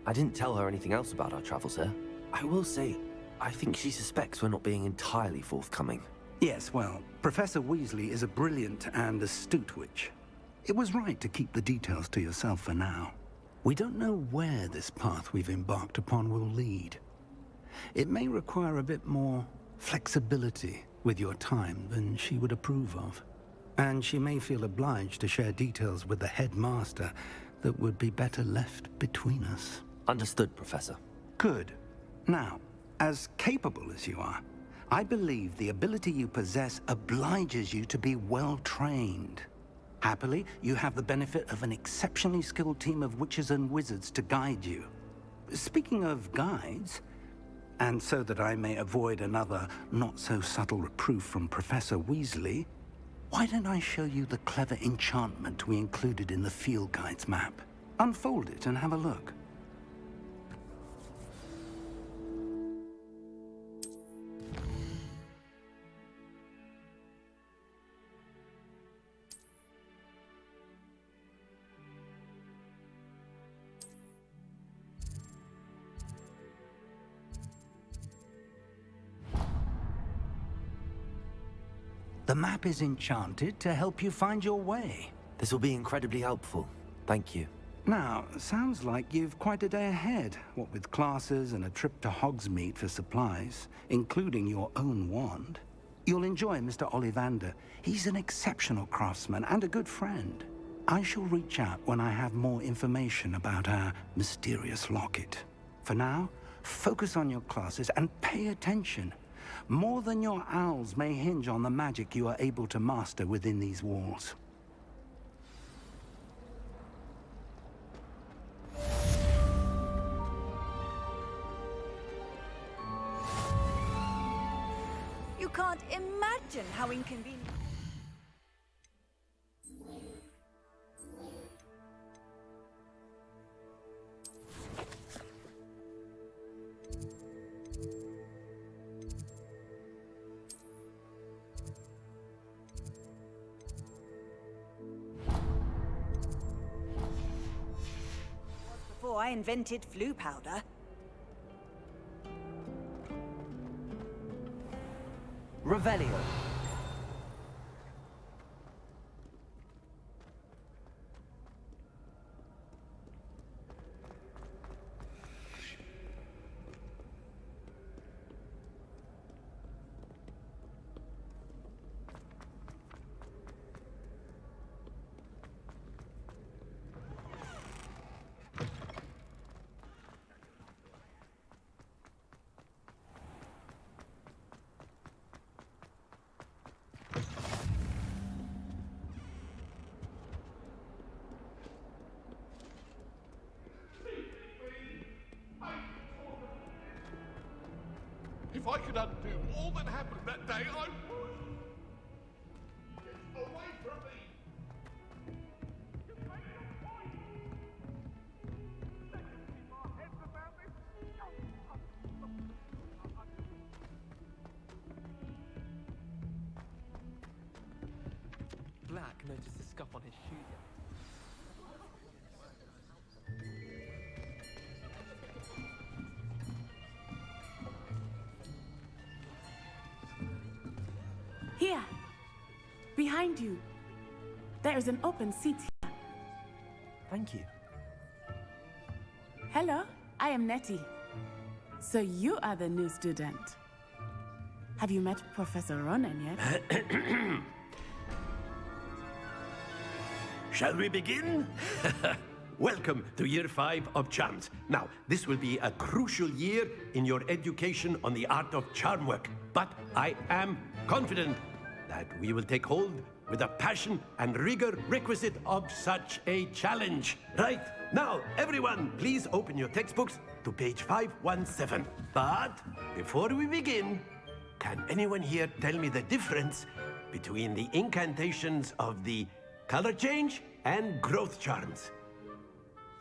I didn't tell her anything else about our travels here. I will say, I think she suspects we're not being entirely forthcoming. Yes, well, Professor Weasley is a brilliant and astute witch. It was right to keep the details to yourself for now. We don't know where this path we've embarked upon will lead. It may require a bit more flexibility with your time than she would approve of. And she may feel obliged to share details with the headmaster that would be better left between us. Understood, Professor. Good. Now, as capable as you are, I believe the ability you possess obliges you to be well trained. Happily, you have the benefit of an exceptionally skilled team of witches and wizards to guide you. Speaking of guides, and so that I may avoid another not-so-subtle reproof from Professor Weasley, why don't I show you the clever enchantment we included in the field guide's map? Unfold it and have a look. The map is enchanted to help you find your way. This will be incredibly helpful. Thank you. Now, sounds like you've quite a day ahead, what with classes and a trip to Hogsmeade for supplies, including your own wand. You'll enjoy Mr. Ollivander. He's an exceptional craftsman and a good friend. I shall reach out when I have more information about our mysterious locket. For now, focus on your classes and pay attention. More than your owls may hinge on the magic you are able to master within these walls. You can't imagine how inconvenient. Before I invented flu powder. Revelio. If I could undo all that happened that day, I would. Get away from me! Black noticed the scuff on his shoe. Here, behind you. There is an open seat here. Thank you. Hello, I am Nettie. So you are the new student. Have you met Professor Ronan yet? Shall we begin? Welcome to Year 5 of Charms. Now, this will be a crucial year in your education on the art of charm work. But I am confident that we will take hold with the passion and rigor requisite of such a challenge. Right, now, everyone, please open your textbooks to page 517. But before we begin, can anyone here tell me the difference between the incantations of the color change and growth charms?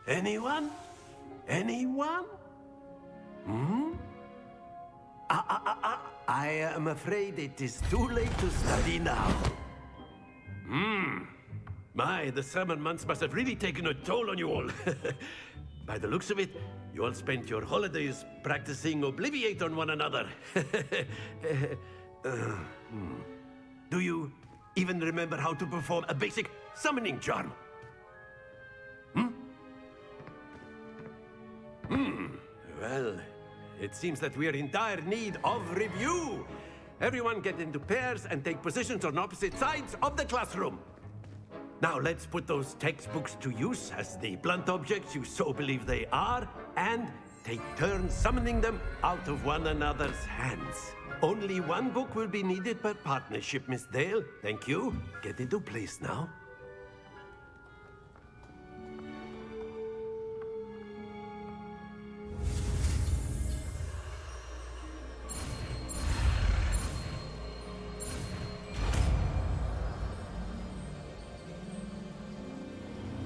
Anyone? Anyone? I am afraid it is too late to study now. My, the summer months must have really taken a toll on you all. By the looks of it, you all spent your holidays practicing Obliviate on one another. Do you even remember how to perform a basic summoning charm? Well, it seems that we are in dire need of review. Everyone get into pairs and take positions on opposite sides of the classroom. Now let's put those textbooks to use as the blunt objects you so believe they are, and take turns summoning them out of one another's hands. Only one book will be needed per partnership, Miss Dale. Thank you. Get into place now.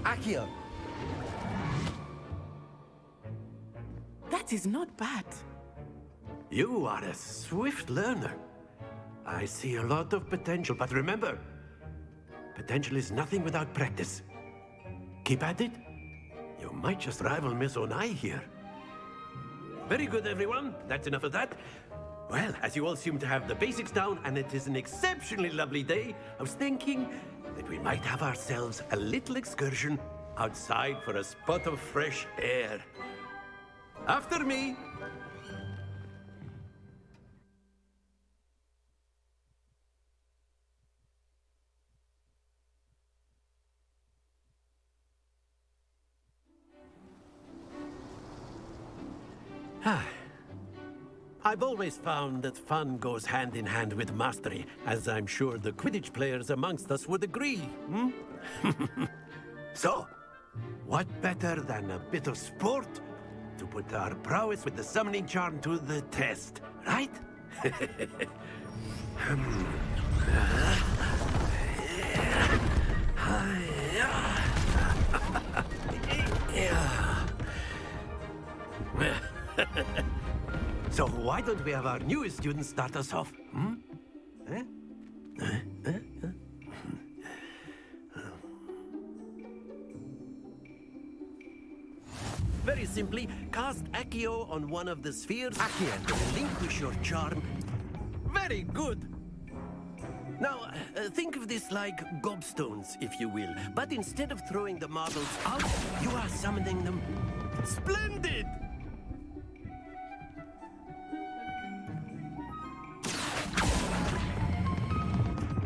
Accio. That is not bad. You are a swift learner. I see a lot of potential, but remember, potential is nothing without practice. Keep at it. You might just rival Miss Onai here. Very good, everyone. That's enough of that. Well, as you all seem to have the basics down, and it is an exceptionally lovely day, I was thinking that we might have ourselves a little excursion outside for a spot of fresh air. After me. I've always found that fun goes hand in hand with mastery, as I'm sure the Quidditch players amongst us would agree. So, what better than a bit of sport to put our prowess with the summoning charm to the test, right? So why don't we have our newest student start us off? Very simply, cast Accio on one of the spheres. Accio. Relinquish your charm. Very good. Now, think of this like gobstones, if you will. But instead of throwing the marbles out, you are summoning them. Splendid!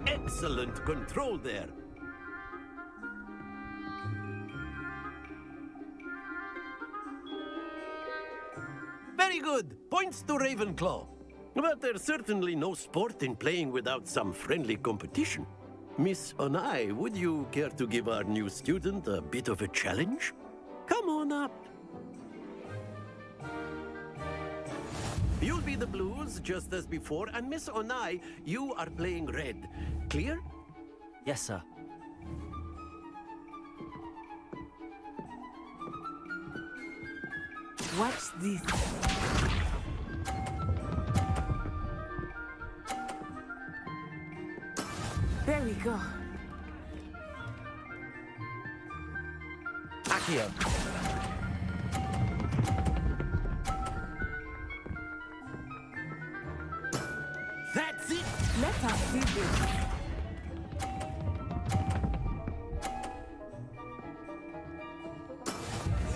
Excellent control there. Very good. Points to Ravenclaw. But there's certainly no sport in playing without some friendly competition. Miss Onai, would you care to give our new student a bit of a challenge? Come on up. You'll be be the blues, just as before, and Miss Onai, you are playing red. Clear? Yes, sir. Watch this. There we go. Accio. That's it! Let us see this.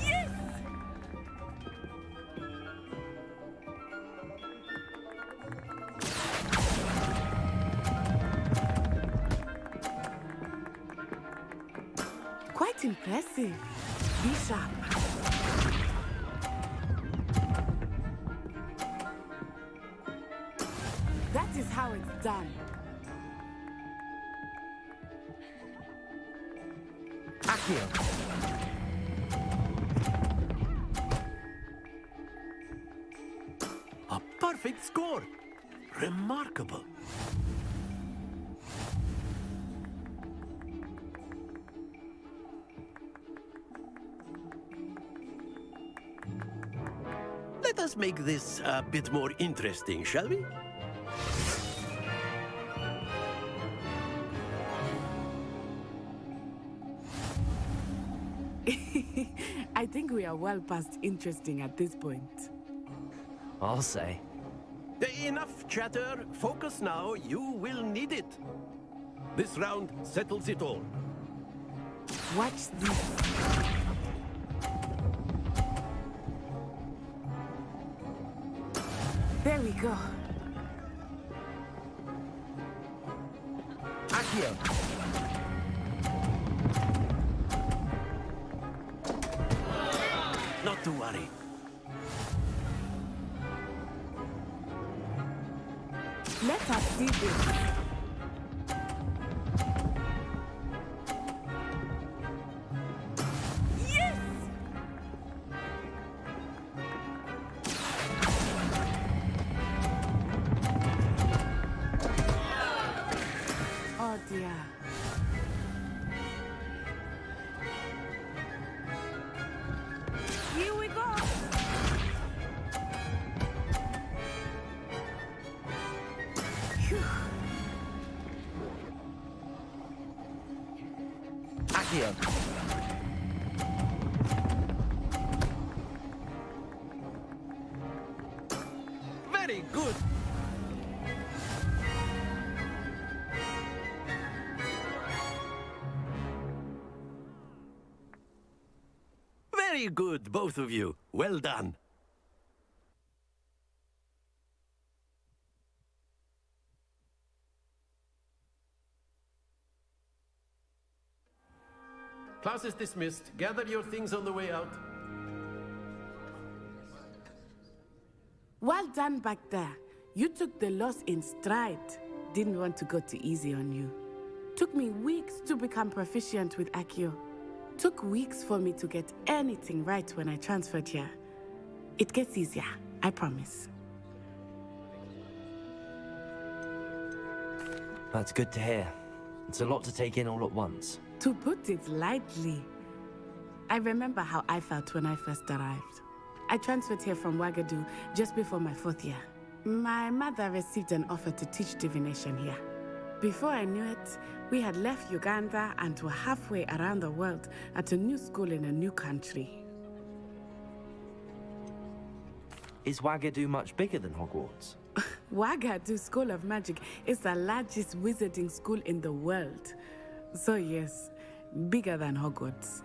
Yes! Quite impressive. Be sharp. That is how it's done. Accio. A perfect score! Remarkable. Let us make this a bit more interesting, shall we? I think we are well past interesting at this point. I'll say. Enough chatter. Focus now. You will need it. This round settles it all. Watch this. There we go. Accio. Not to worry. Let us see this. Yes! Oh dear. Here we go. Phew. Accio. Very good. Very good, both of you. Well done. Class is dismissed. Gather your things on the way out. Well done back there. You took the loss in stride. Didn't want to go too easy on you. Took me weeks to become proficient with Accio. Took weeks for me to get anything right when I transferred here. It gets easier, I promise. That's good to hear. It's a lot to take in all at once. To put it lightly, I remember how I felt when I first arrived. I transferred here from Wagadu just before my 4th year. My mother received an offer to teach divination here. Before I knew it, we had left Uganda and were halfway around the world at a new school in a new country. Is Wagadu much bigger than Hogwarts? Wagadu School of Magic is the largest wizarding school in the world. So yes, bigger than Hogwarts.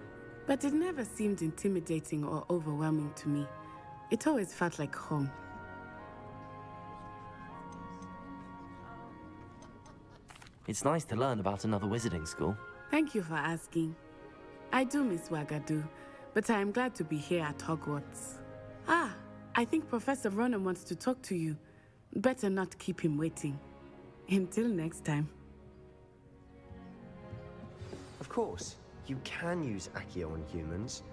But it never seemed intimidating or overwhelming to me. It always felt like home. It's nice to learn about another wizarding school. Thank you for asking. I do miss Wagadu, but I am glad to be here at Hogwarts. Ah, I think Professor Ronan wants to talk to you. Better not keep him waiting. Until next time. Of course, you can use Accio on humans.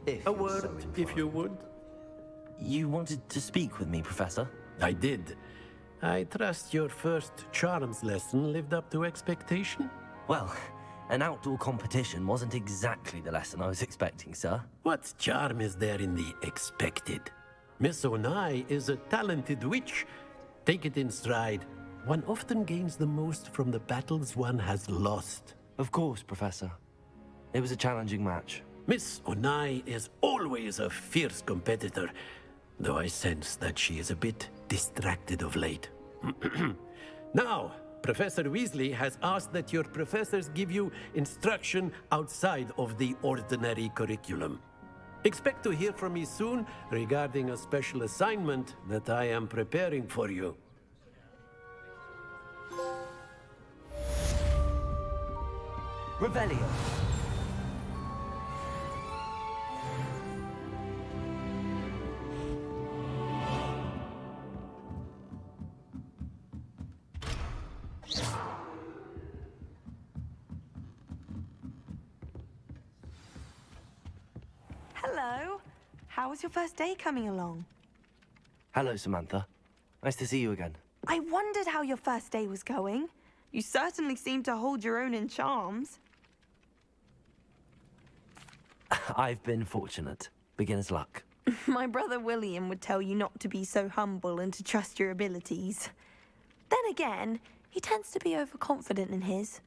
If A you're word, so if you would. You wanted to speak with me, Professor? I did. I trust your first charms lesson lived up to expectation? Well, an outdoor competition wasn't exactly the lesson I was expecting, sir. What charm is there in the expected? Miss Onai is a talented witch. Take it in stride. One often gains the most from the battles one has lost. Of course, Professor. It was a challenging match. Miss Onai is always a fierce competitor, though I sense that she is a bit distracted of late. Now, Professor Weasley has asked that your professors give you instruction outside of the ordinary curriculum. Expect to hear from me soon regarding a special assignment that I am preparing for you. Revelio. Hello. How was your first day coming along? Hello, Samantha. Nice to see you again. I wondered how your first day was going. You certainly seem to hold your own in charms. I've been fortunate. Beginner's luck. My brother William would tell you not to be so humble and to trust your abilities. Then again, he tends to be overconfident in his.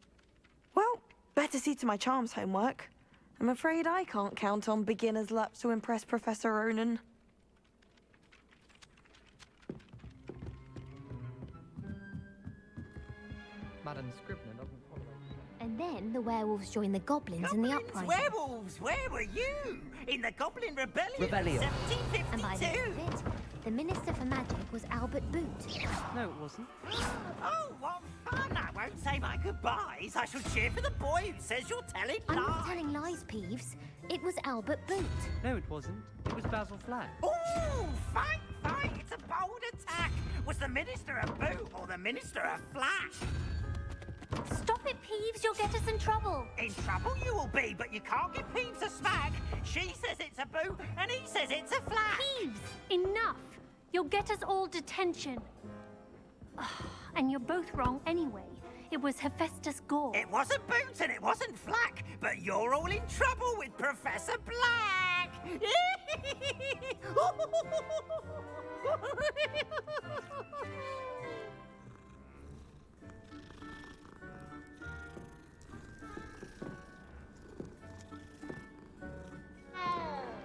Well, better see to my charms homework. I'm afraid I can't count on beginner's luck to impress Professor Ronan. Madam Scribner doesn't follow. And then the werewolves joined the goblins in the uprising. Werewolves, where were you? In the Goblin Rebellion, Rebellion. 1752. And by the end of it, the Minister for Magic was Albert Boot. No, it wasn't. Oh, what fun! I won't say my goodbyes. I shall cheer for the boy who says you're telling I'm lies. not telling lies, Peeves. It was Albert Boot. No, it wasn't. It was Basil Flack. Ooh, fight, fight! It's a bold attack. Was the Minister a boot or the Minister a flash? Stop it, Peeves. You'll get us in trouble. In trouble you will be, but you can't give Peeves a smack. She says it's a boot, and he says it's a flash. Peeves, enough. You'll get us all detention. And you're both wrong anyway. It was Hephaestus Gore. It wasn't Boot and it wasn't Flack, but you're all in trouble with Professor Black.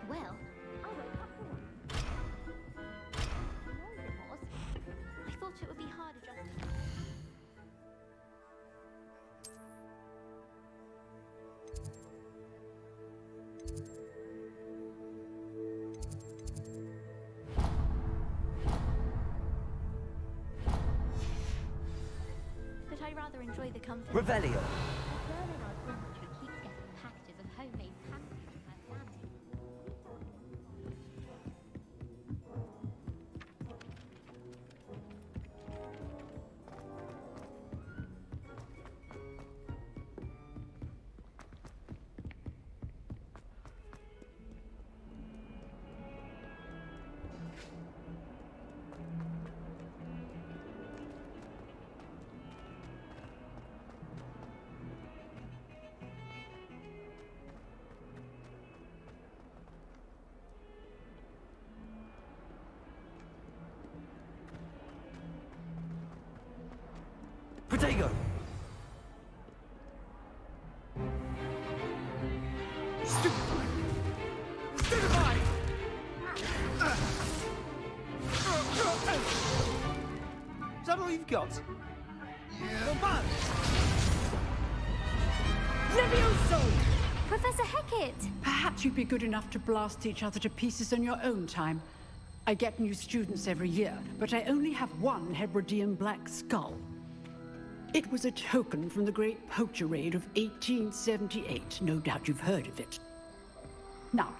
Well, I thought it would be harder just... But I rather enjoy the comfort. Revelio. A girl in our dormitory keeps getting packages of homemade pasties from her family. Protego! Stupefy! Stupefy! Is that all you've got? Yeah. Come on! Levioso! Professor Hecat! Perhaps you'd be good enough to blast each other to pieces on your own time. I get new students every year, but I only have one Hebridean black skull. It was a token from the Great Poacher Raid of 1878. No doubt you've heard of it. Now,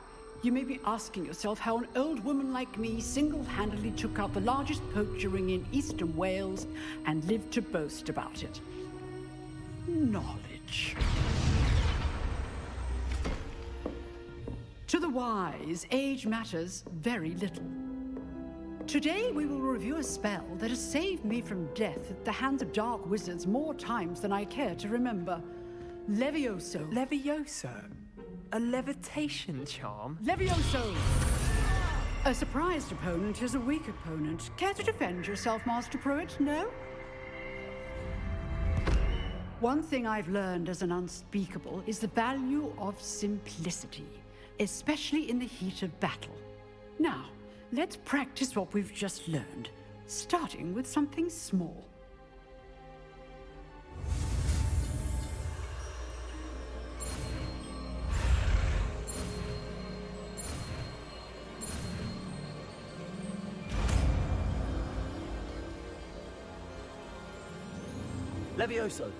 you may be asking yourself how an old woman like me single-handedly took out the largest poacher ring in eastern Wales and lived to boast about it. Knowledge. To the wise, age matters very little. Today we will review a spell that has saved me from death at the hands of dark wizards more times than I care to remember. Levioso. Levioso? A levitation charm? Levioso! A surprised opponent is a weak opponent. Care to defend yourself, Master Pruitt? No? One thing I've learned as an unspeakable is the value of simplicity, especially in the heat of battle. Now, let's practice what we've just learned, starting with something small. Levioso.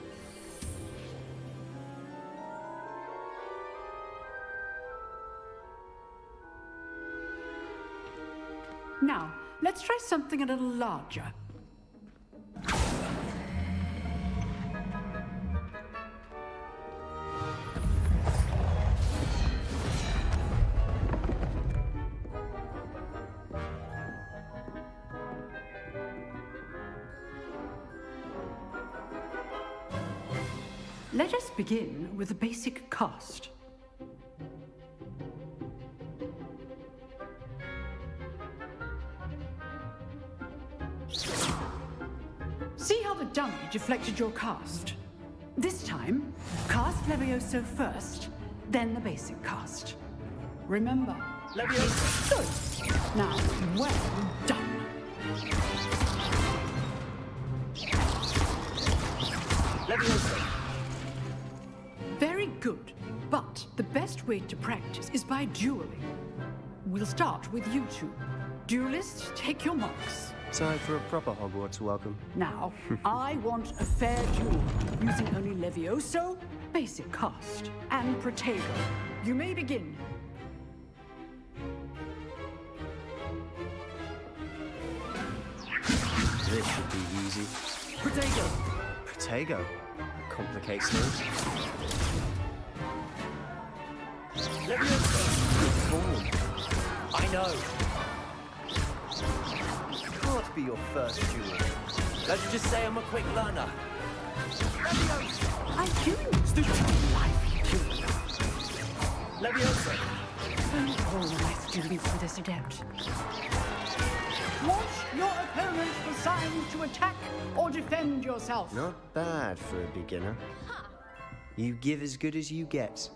Now, let's try something a little larger. Let us begin with a basic cast. See how the dummy deflected your cast? This time, cast Levioso first, then the basic cast. Remember, Levioso. Good. Now, well done. Levioso. Very good, but the best way to practice is by dueling. We'll start with you two. Duelists, take your marks. Time for a proper Hogwarts welcome. Now, I want a fair duel, using only Levioso, basic cast, and Protego. You may begin. This should be easy. Protego. Protego. Complicates things. Levioso. Good form. I know. Can't be your first duel. Let's just say I'm a quick learner. I'm doing stupid life. Levioso. All the life students for this adept. Watch your opponent for signs to attack or defend yourself. Not bad for a beginner. You give as good as you get.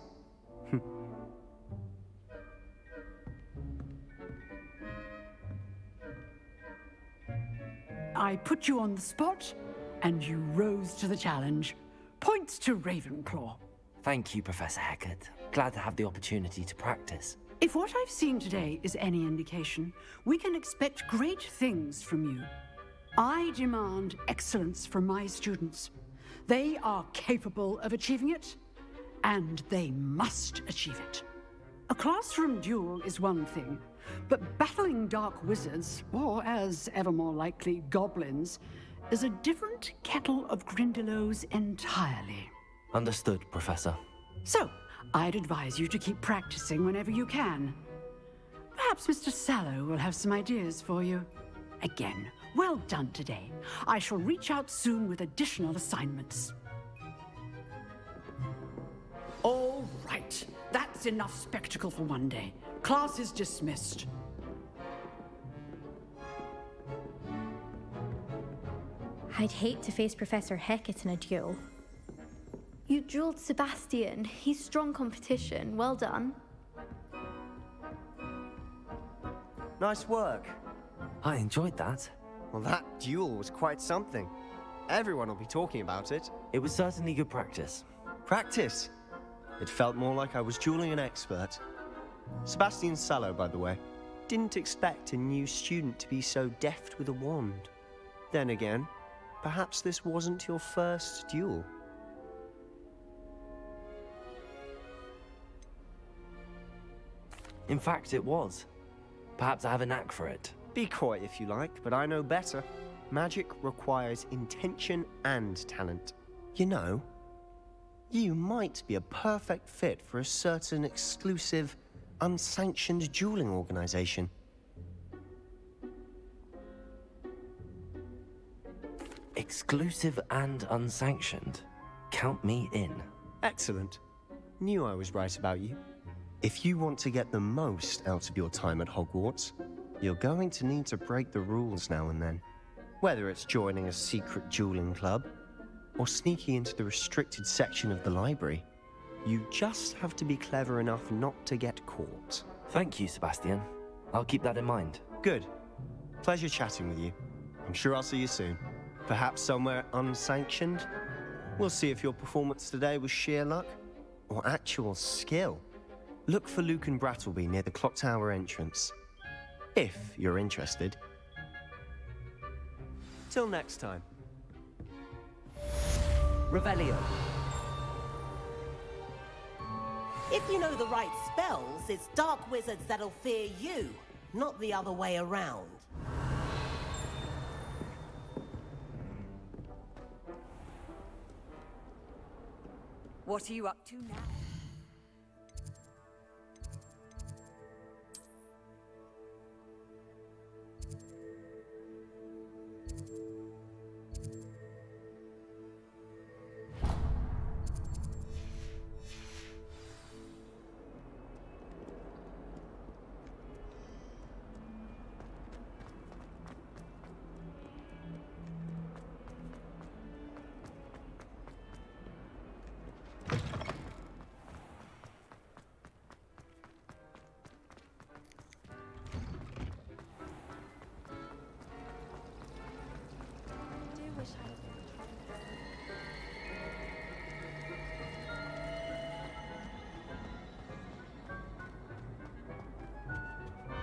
I put you on the spot, and you rose to the challenge. Points to Ravenclaw. Thank you, Professor Hecat. Glad to have the opportunity to practice. If what I've seen today is any indication, we can expect great things from you. I demand excellence from my students. They are capable of achieving it, and they must achieve it. A classroom duel is one thing, but battling dark wizards, or as ever more likely, goblins, is a different kettle of Grindylows entirely. Understood, Professor. So, I'd advise you to keep practicing whenever you can. Perhaps Mr. Sallow will have some ideas for you. Again, well done today. I shall reach out soon with additional assignments. All right. That's enough spectacle for one day. Class is dismissed. I'd hate to face Professor Hecat in a duel. You dueled Sebastian. He's strong competition. Well done. Nice work. I enjoyed that. Well, that duel was quite something. Everyone will be talking about it. It was certainly good practice. Practice? It felt more like I was dueling an expert. Sebastian Sallow, by the way. Didn't expect a new student to be so deft with a wand. Then again, perhaps this wasn't your first duel. In fact, it was. Perhaps I have a knack for it. Be coy if you like, but I know better. Magic requires intention and talent. You know, you might be a perfect fit for a certain exclusive, unsanctioned dueling organization. Exclusive and unsanctioned. Count me in. Excellent. Knew I was right about you. If you want to get the most out of your time at Hogwarts, you're going to need to break the rules now and then. Whether it's joining a secret dueling club, or sneaking into the restricted section of the library, you just have to be clever enough not to get caught. Thank you, Sebastian. I'll keep that in mind. Good. Pleasure chatting with you. I'm sure I'll see you soon. Perhaps somewhere unsanctioned? We'll see if your performance today was sheer luck or actual skill. Look for Luke and Brattleby near the clock tower entrance, if you're interested. Till next time. Revelio. If you know the right spells, it's dark wizards that'll fear you, not the other way around. What are you up to now?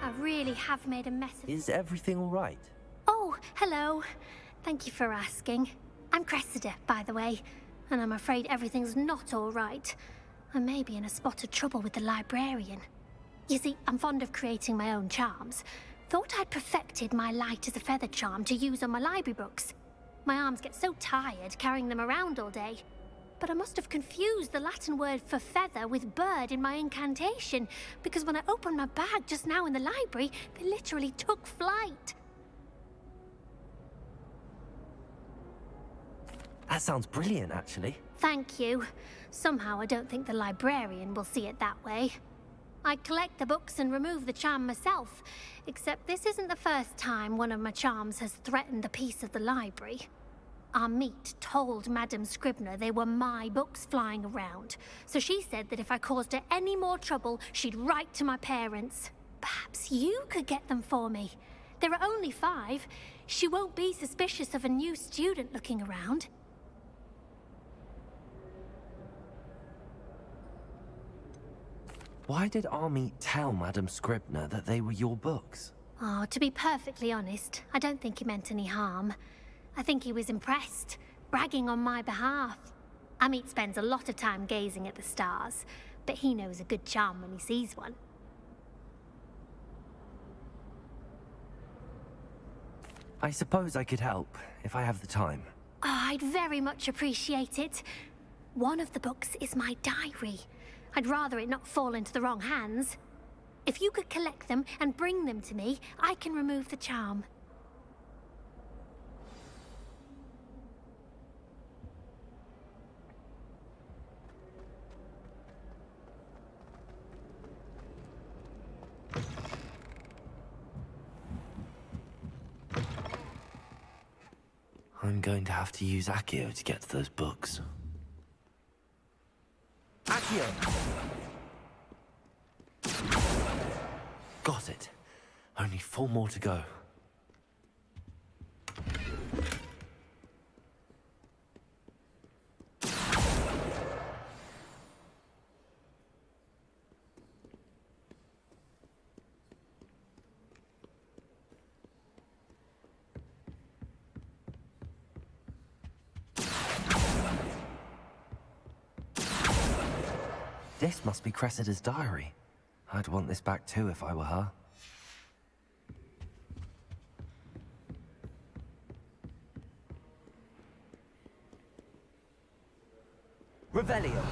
I really have made a mess of it. Is everything all right? Oh, hello. Thank you for asking. I'm Cressida, by the way, and I'm afraid everything's not all right. I may be in a spot of trouble with the librarian. You see, I'm fond of creating my own charms. Thought I'd perfected my light as a feather charm to use on my library books. My arms get so tired carrying them around all day. But I must have confused the Latin word for feather with bird in my incantation, because when I opened my bag just now in the library, they literally took flight. That sounds brilliant, actually. Thank you. Somehow I don't think the librarian will see it that way. I collect the books and remove the charm myself, except this isn't the first time one of my charms has threatened the peace of the library. Our meet told Madame Scribner they were my books flying around, so she said that if I caused her any more trouble, she'd write to my parents. Perhaps you could get them for me. There are only 5. She won't be suspicious of a new student looking around. Why did Army tell Madame Scribner that they were your books? Oh, to be perfectly honest, I don't think he meant any harm. I think he was impressed, bragging on my behalf. Amit spends a lot of time gazing at the stars, but he knows a good charm when he sees one. I suppose I could help, if I have the time. Oh, I'd very much appreciate it. One of the books is my diary. I'd rather it not fall into the wrong hands. If you could collect them and bring them to me, I can remove the charm. I'm going to have to use Accio to get to those books. Accio! Got it. Only 4 more to go. This must be Cressida's diary. I'd want this back too if I were her. Revelio.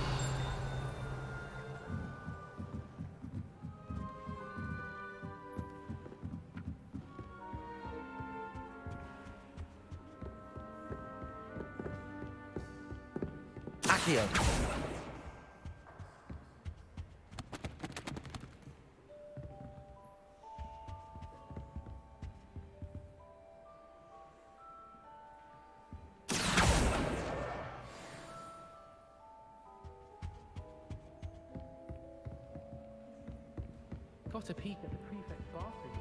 Accio. Got a peek at the prefect's bathroom.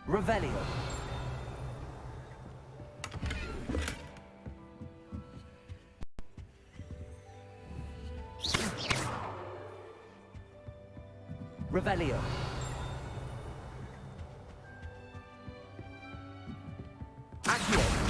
Revelio. Revelio. Accio.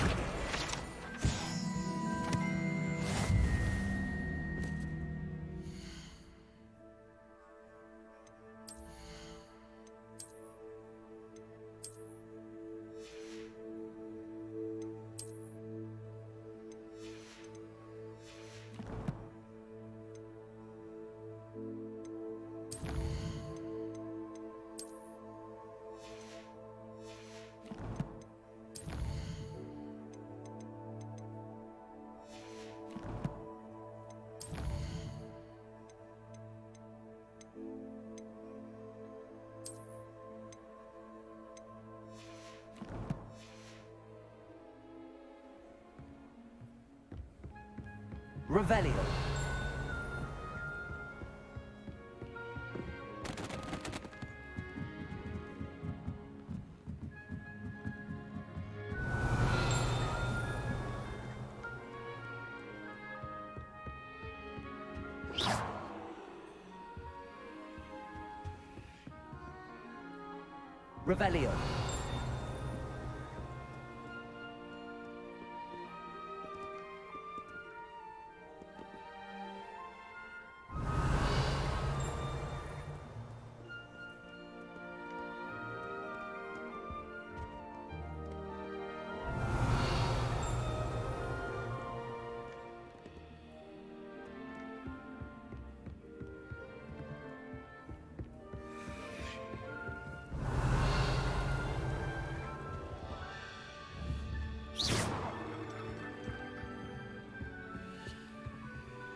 Revelio. Revelio.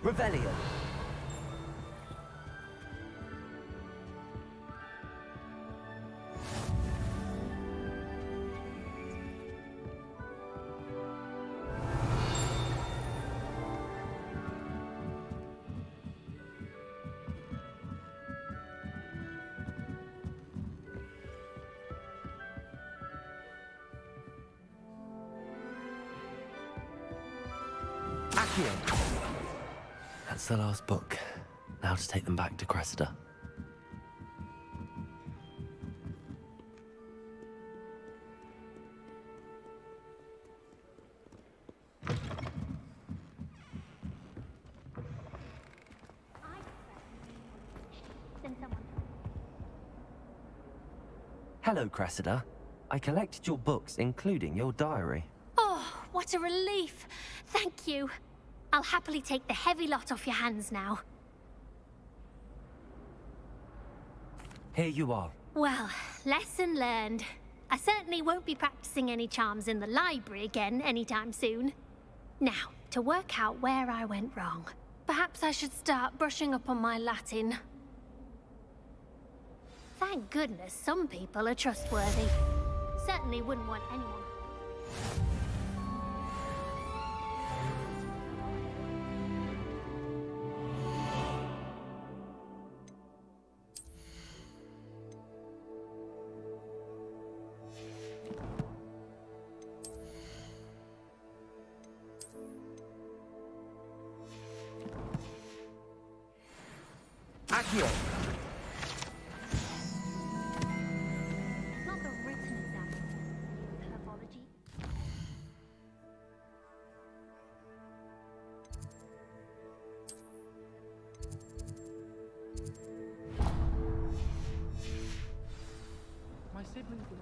Revelio. Accio. That's the last book. Now to take them back to Cressida. Hello, Cressida. I collected your books, including your diary. Oh, what a relief. Thank you. I'll happily take the heavy lot off your hands now. Here you are. Well, lesson learned. I certainly won't be practicing any charms in the library again anytime soon. Now, to work out where I went wrong. Perhaps I should start brushing up on my Latin. Thank goodness some people are trustworthy. Certainly wouldn't want anyone. Accio. Not the written exam. Clavology. My siblings were...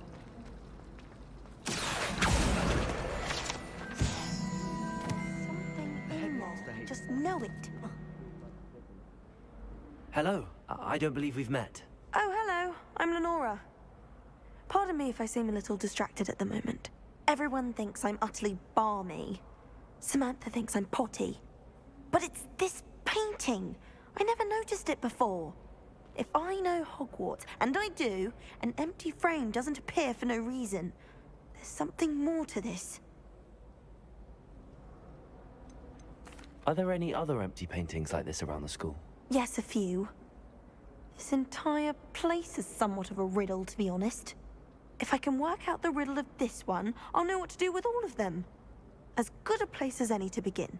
I just know it. Hello. I don't believe we've met. Oh, hello. I'm Lenora. Pardon me if I seem a little distracted at the moment. Everyone thinks I'm utterly balmy. Samantha thinks I'm potty. But it's this painting. I never noticed it before. If I know Hogwarts, and I do, an empty frame doesn't appear for no reason. There's something more to this. Are there any other empty paintings like this around the school? Yes, a few. This entire place is somewhat of a riddle, to be honest. If I can work out the riddle of this one, I'll know what to do with all of them. As good a place as any to begin.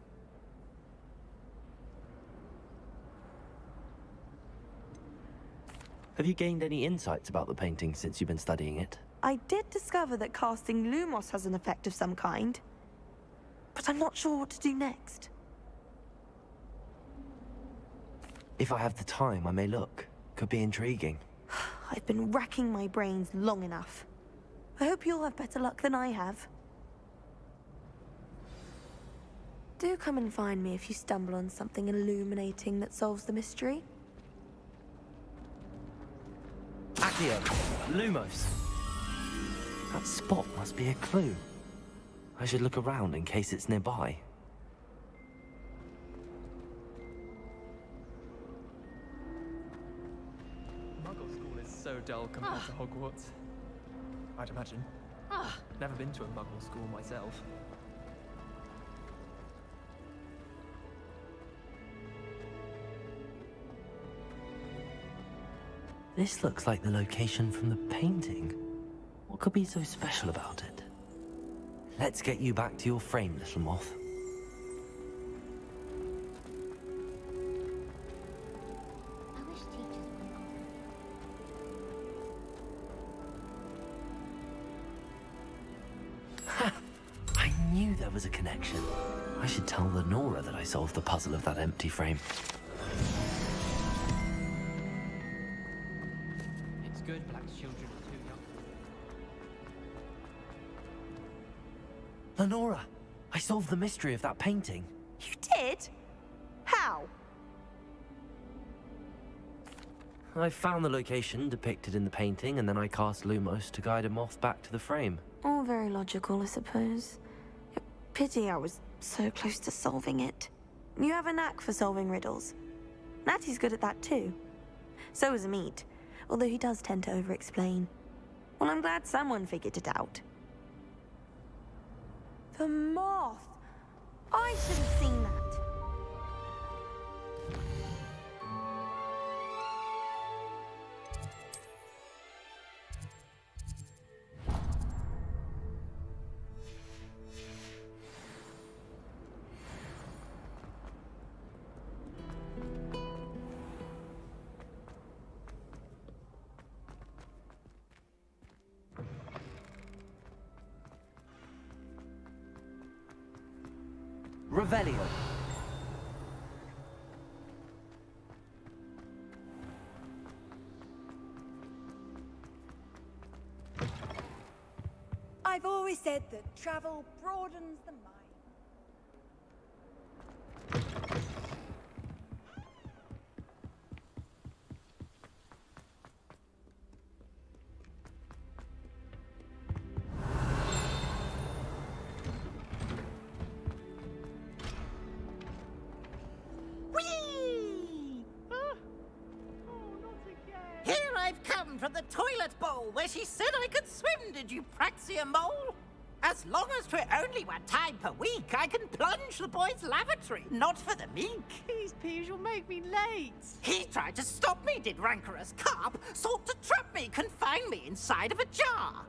Have you gained any insights about the painting since you've been studying it? I did discover that casting Lumos has an effect of some kind. But I'm not sure what to do next. If I have the time, I may look. Could be intriguing. I've been racking my brains long enough. I hope you'll have better luck than I have. Do come and find me if you stumble on something illuminating that solves the mystery. Accio! Lumos! That spot must be a clue. I should look around in case it's nearby. Muggle school is so dull compared to Hogwarts. I'd imagine. Never been to a Muggle school myself. This looks like the location from the painting. What could be so special about it? Let's get you back to your frame, little moth. I knew there was a connection. I should tell Lenora that I solved the puzzle of that empty frame. It's good black children are too young. Lenora! I solved the mystery of that painting. You did? How? I found the location depicted in the painting, and then I cast Lumos to guide a moth back to the frame. All very logical, I suppose. Pity I was so close to solving it. You have a knack for solving riddles. Natty's good at that too. So is Amit, although he does tend to over-explain. Well, I'm glad someone figured it out. The moth! I should have seen that. Revelio. I've always said that travel broadens the mind. Here I've come from the toilet bowl where she said I could swim, did you praxia mole? As long as 'twere only 1 time per week, I can plunge the boy's lavatory, not for the meek. These peeves will make me late. He tried to stop me, did rancorous carp, sought to trap me, confine me inside of a jar.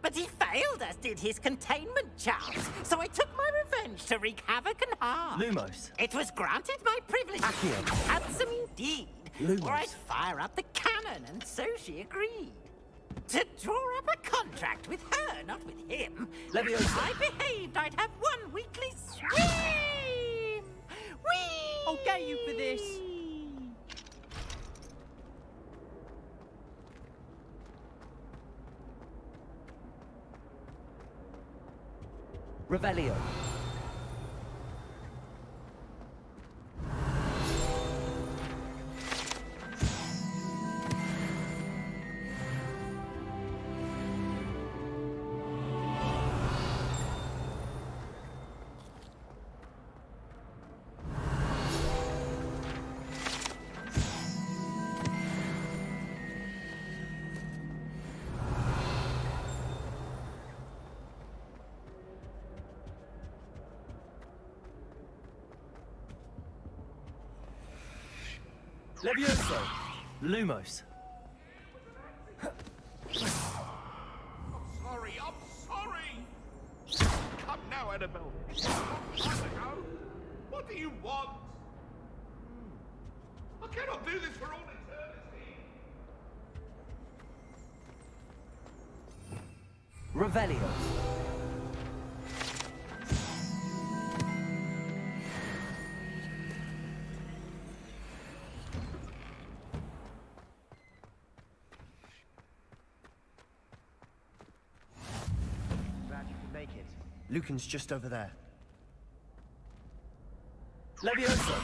But he failed, as did his containment charms, so I took my revenge to wreak havoc and harm. Lumos. It was granted my privilege. Accio. Handsome indeed. Lumos. Or I'd fire up the cannon, and so she agreed. To draw up a contract with her, not with him. Leviosa. If I behaved, I'd have 1 weekly swim! Whee! I'll get you for this. Revelio. Levioso! Lumos. Sorry, I'm sorry! Come now, Annabelle. It's not time to go. What do you want? I cannot do this for all eternity. Revelio. Glad you could make it. Lucan's just over there. Levioso!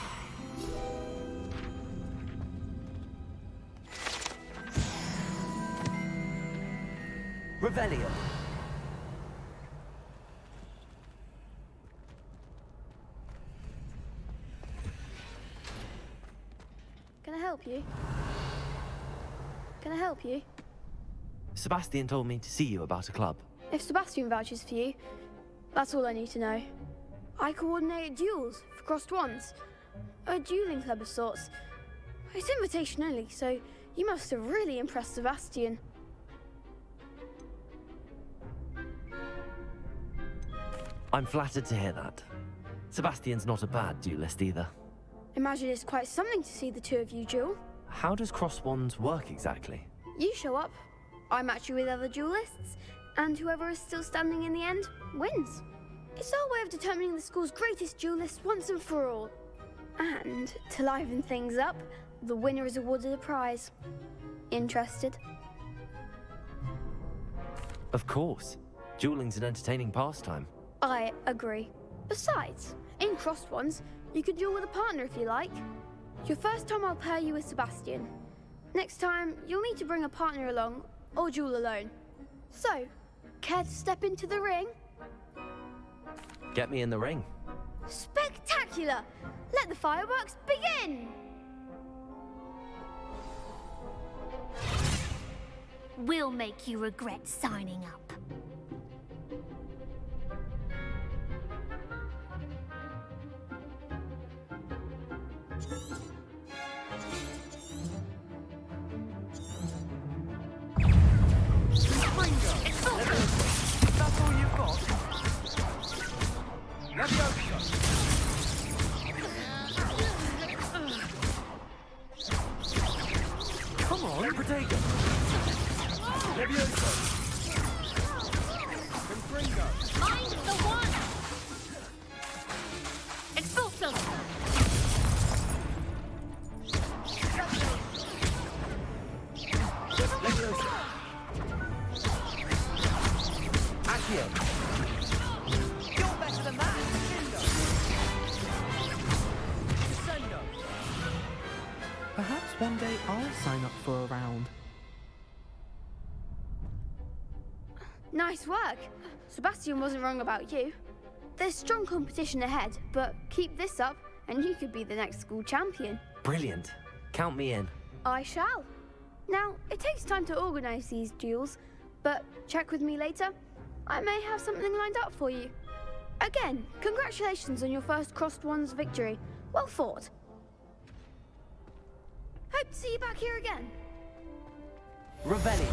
Revelio. Can I help you? Can I help you? Sebastian told me to see you about a club. If Sebastian vouches for you, that's all I need to know. I coordinate duels for crossed wands. A dueling club of sorts. It's invitation only, so you must have really impressed Sebastian. I'm flattered to hear that. Sebastian's not a bad duelist either. Imagine it's quite something to see the two of you duel. How does cross wands work exactly? You show up, I match you with other duelists, and whoever is still standing in the end wins. It's our way of determining the school's greatest duelist once and for all. And to liven things up, the winner is awarded a prize. Interested? Of course. Dueling's an entertaining pastime. I agree. Besides, in crossed ones, you could duel with a partner if you like. Your first time I'll pair you with Sebastian. Next time, you'll need to bring a partner along, or duel alone. So, care to step into the ring? Get me in the ring. Spectacular! Let the fireworks begin! We'll make you regret signing up. That's all you've got? Come on, Protego! Levioso! Confringo! I'm the one! Expulso! Levioso! Accio! You're better than that! Descendo! Perhaps one day I'll sign up for a round. Nice work. Sebastian wasn't wrong about you. There's strong competition ahead, but keep this up and you could be the next school champion. Brilliant. Count me in. I shall. Now, it takes time to organise these duels, but check with me later. I may have something lined up for you. Again, congratulations on your first crossed wands victory. Well fought. Hope to see you back here again. Revelio.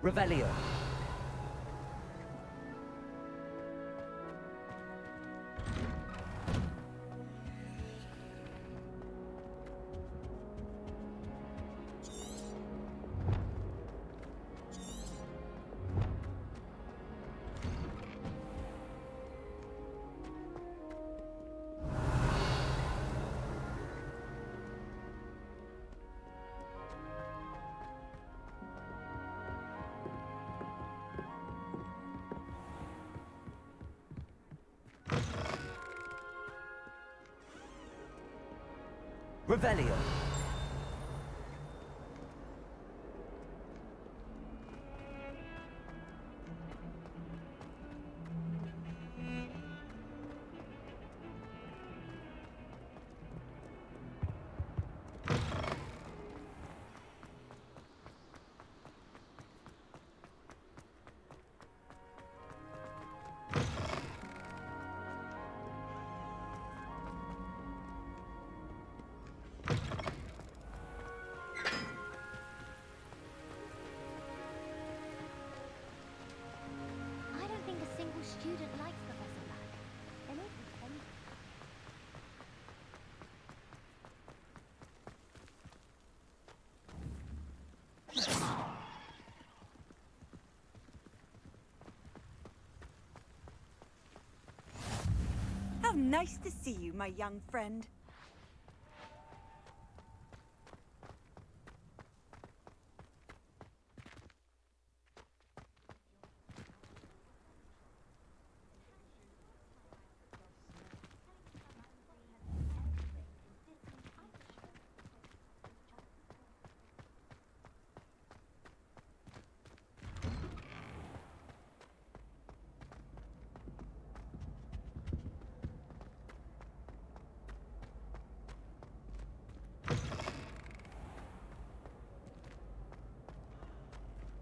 Revelio. Revelio. I don't think a single student likes Professor Black. They make him fun. How nice to see you, my young friend.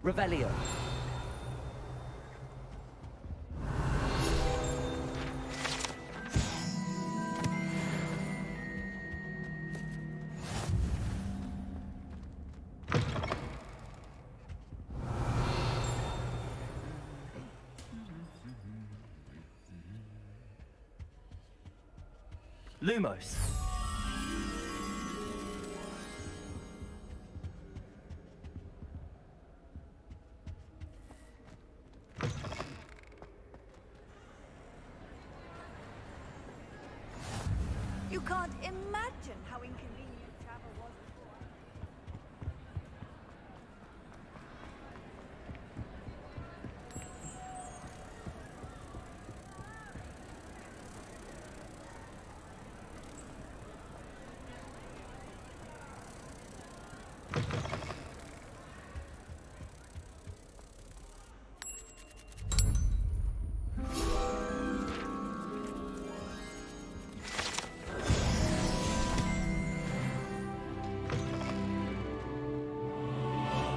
Revelio. Lumos. You can't imagine how inconvenient travel was before.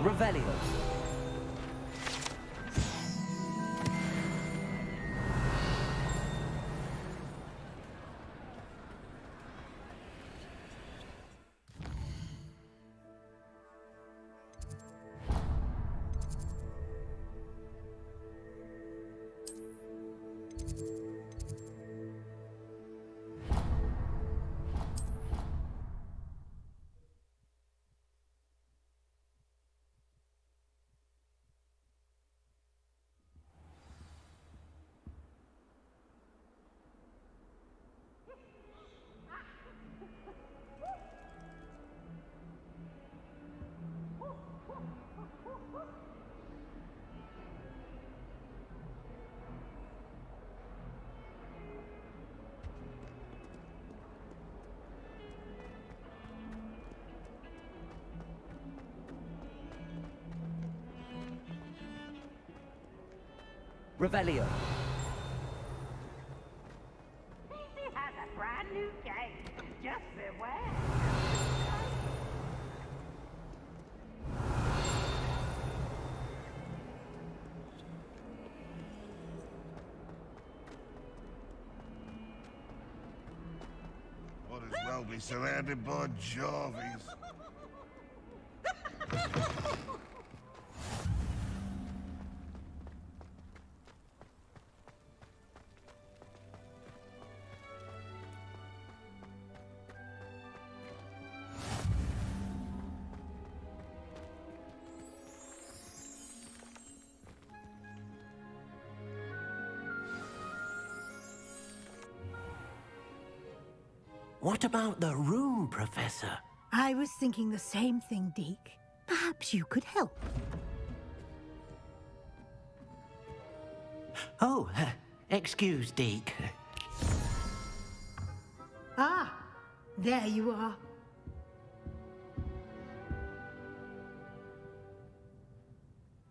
Revelio. Revelio. He has a brand new game. Just beware. Might as well be surrounded by Jarvies. What about the room, Professor? I was thinking the same thing, Deke. Perhaps you could help. Oh, excuse, Deke. Ah, there you are.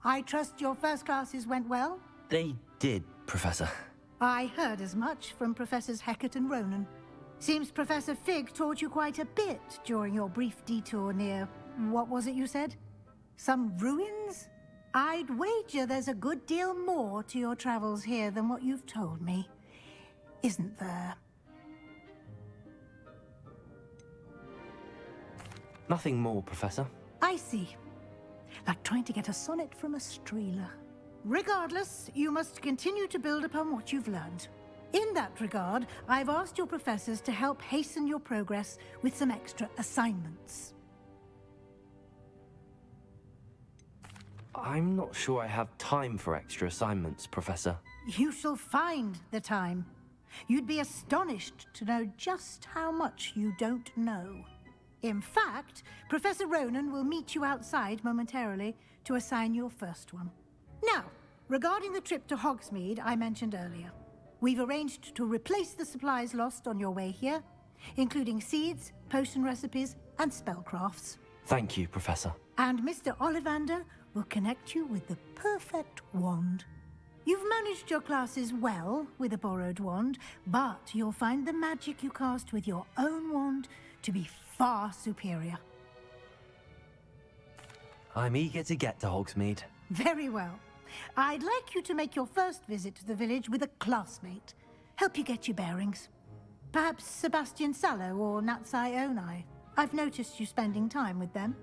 I trust your first classes went well? They did, Professor. I heard as much from Professors Hecat and Ronan. Seems Professor Fig taught you quite a bit during your brief detour near... what was it you said? Some ruins? I'd wager there's a good deal more to your travels here than what you've told me. Isn't there? Nothing more, Professor. I see. Like trying to get a sonnet from a streeler. Regardless, you must continue to build upon what you've learned. In that regard, I've asked your professors to help hasten your progress with some extra assignments. I'm not sure I have time for extra assignments, Professor. You shall find the time. You'd be astonished to know just how much you don't know. In fact, Professor Ronan will meet you outside momentarily to assign your first one. Now, regarding the trip to Hogsmeade I mentioned earlier, we've arranged to replace the supplies lost on your way here, including seeds, potion recipes, and spellcrafts. Thank you, Professor. And Mr. Ollivander will connect you with the perfect wand. You've managed your classes well with a borrowed wand, but you'll find the magic you cast with your own wand to be far superior. I'm eager to get to Hogsmeade. Very well. I'd like you to make your first visit to the village with a classmate. Help you get your bearings. Perhaps Sebastian Sallow or Natsai Onai. I've noticed you spending time with them.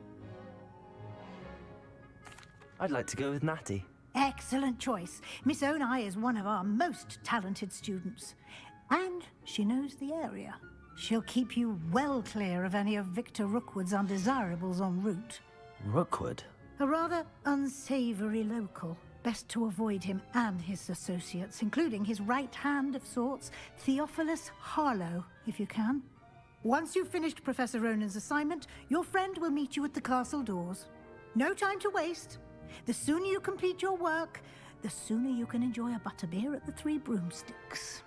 I'd like to go with Natty. Excellent choice. Miss Onai is one of our most talented students. And she knows the area. She'll keep you well clear of any of Victor Rookwood's undesirables en route. Rookwood? A rather unsavory local. Best to avoid him and his associates, including his right hand of sorts, Theophilus Harlow, if you can. Once you've finished Professor Ronan's assignment, your friend will meet you at the castle doors. No time to waste. The sooner you complete your work, the sooner you can enjoy a butterbeer at the Three Broomsticks.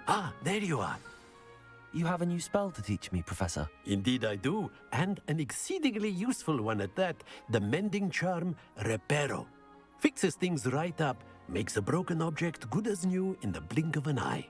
Ah, there you are. You have a new spell to teach me, Professor. Indeed I do, and an exceedingly useful one at that. The mending charm, Reparo. Fixes things right up, makes a broken object good as new in the blink of an eye.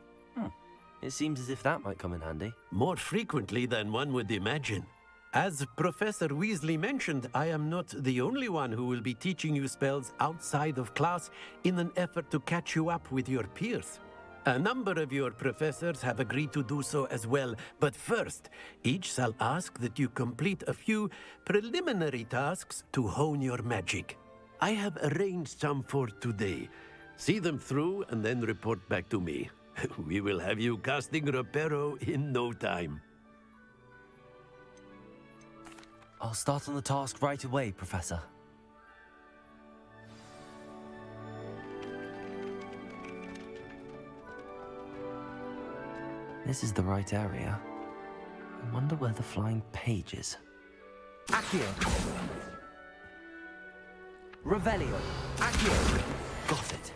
It seems as if that might come in handy. More frequently than one would imagine. As Professor Weasley mentioned, I am not the only one who will be teaching you spells outside of class in an effort to catch you up with your peers. A number of your professors have agreed to do so as well, but first, each shall ask that you complete a few preliminary tasks to hone your magic. I have arranged some for today. See them through and then report back to me. We will have you casting Reparo in no time. I'll start on the task right away, Professor. This is the right area. I wonder where the flying page is. Accio! Revelio! Accio! Got it.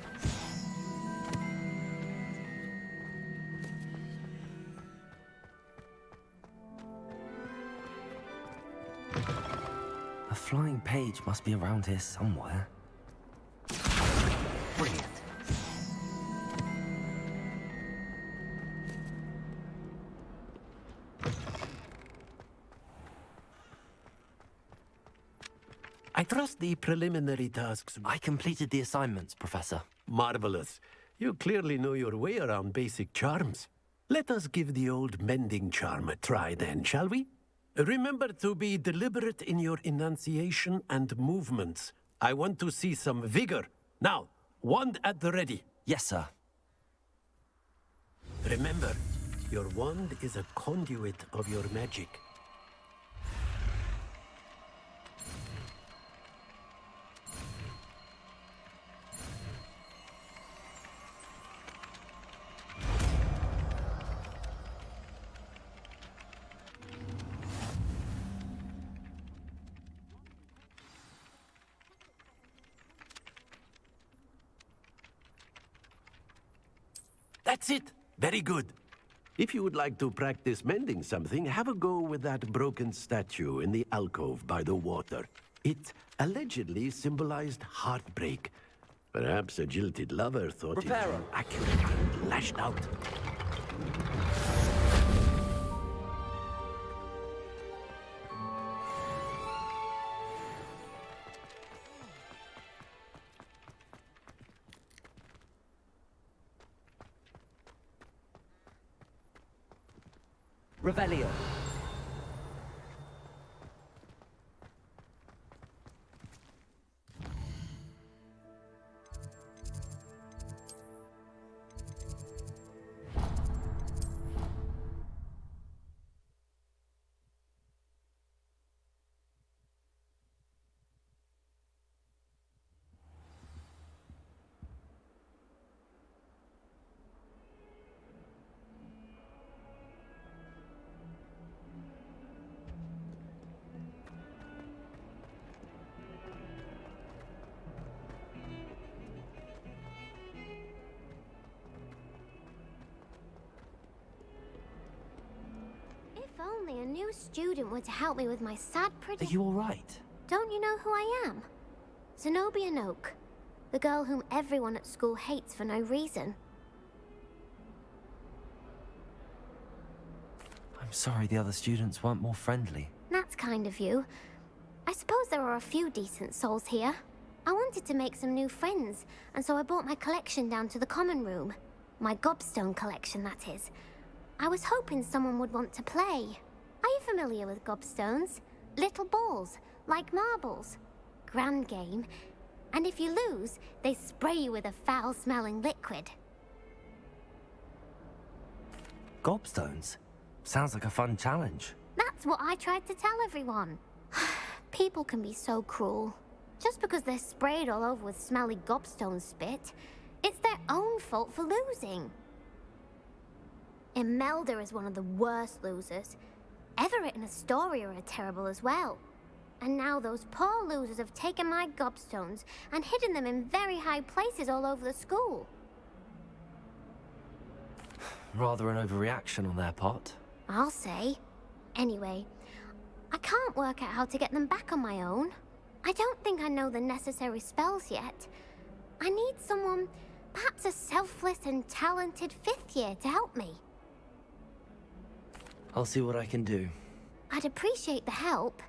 A flying page must be around here somewhere. Brilliant. I trust the preliminary tasks. I completed the assignments, Professor. Marvelous. You clearly know your way around basic charms. Let us give the old mending charm a try then, shall we? Remember to be deliberate in your enunciation and movements. I want to see some vigor. Now, wand at the ready. Yes, sir. Remember, your wand is a conduit of your magic. That's it. Very good. If you would like to practice mending something, have a go with that broken statue in the alcove by the water. It allegedly symbolized heartbreak. Perhaps a jilted lover thought it Reparo. too accurate and lashed out. Revelio. If only a new student were to help me with my sad Are you all right? Don't you know who I am? Zenobia Noak, the girl whom everyone at school hates for no reason. I'm sorry the other students weren't more friendly. That's kind of you. I suppose there are a few decent souls here. I wanted to make some new friends, and so I brought my collection down to the common room. My gobstone collection, that is. I was hoping someone would want to play. Are you familiar with gobstones? Little balls, like marbles. Grand game. And if you lose, they spray you with a foul-smelling liquid. Gobstones? Sounds like a fun challenge. That's what I tried to tell everyone. People can be so cruel. Just because they're sprayed all over with smelly gobstone spit, it's their own fault for losing. Imelda is one of the worst losers. Everett and Astoria are terrible as well. And now those poor losers have taken my gobstones and hidden them in very high places all over the school. Rather an overreaction on their part. I'll say. Anyway, I can't work out how to get them back on my own. I don't think I know the necessary spells yet. I need someone, perhaps a selfless and talented fifth year to help me. I'll see what I can do. I'd appreciate the help.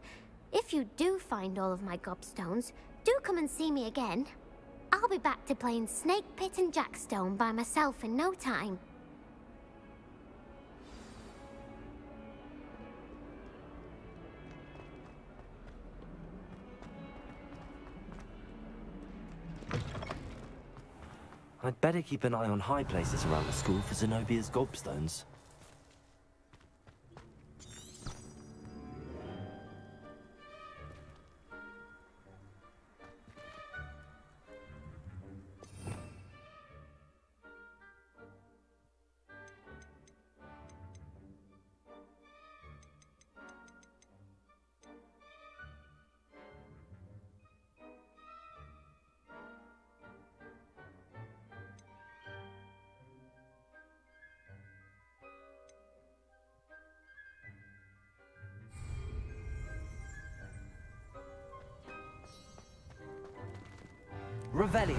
If you do find all of my gobstones, do come and see me again. I'll be back to playing Snake Pit and Jackstone by myself in no time. I'd better keep an eye on high places around the school for Zenobia's gobstones. Revelio.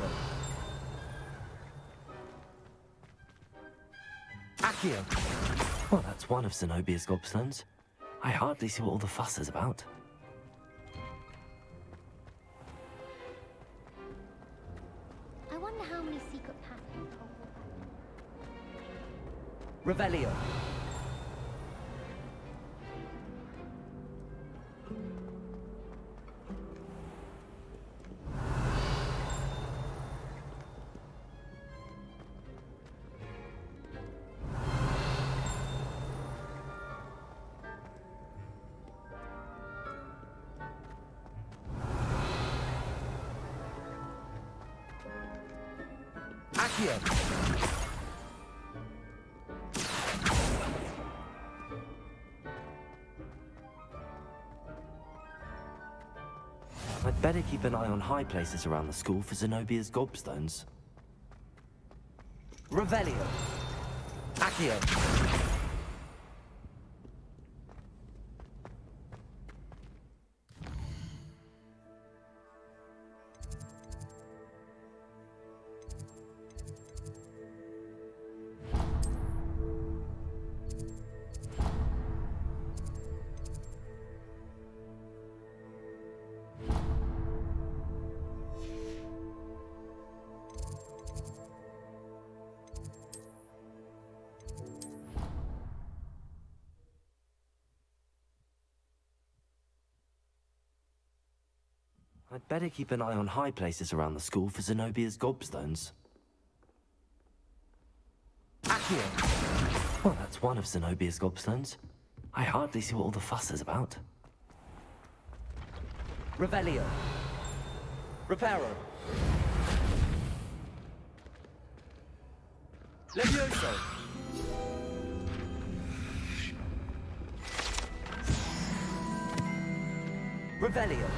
Accio. Well, that's one of Zenobia's gobstones. I hardly see what all the fuss is about. I wonder how many secret paths. Revelio. I'd better keep an eye on high places around the school for Zenobia's gobstones. Revelio. Accio. I'd better keep an eye on high places around the school for Zenobia's gobstones. Accio! Well, that's one of Zenobia's gobstones. I hardly see what all the fuss is about. Revelio. Reparo. Levioso. Revelio.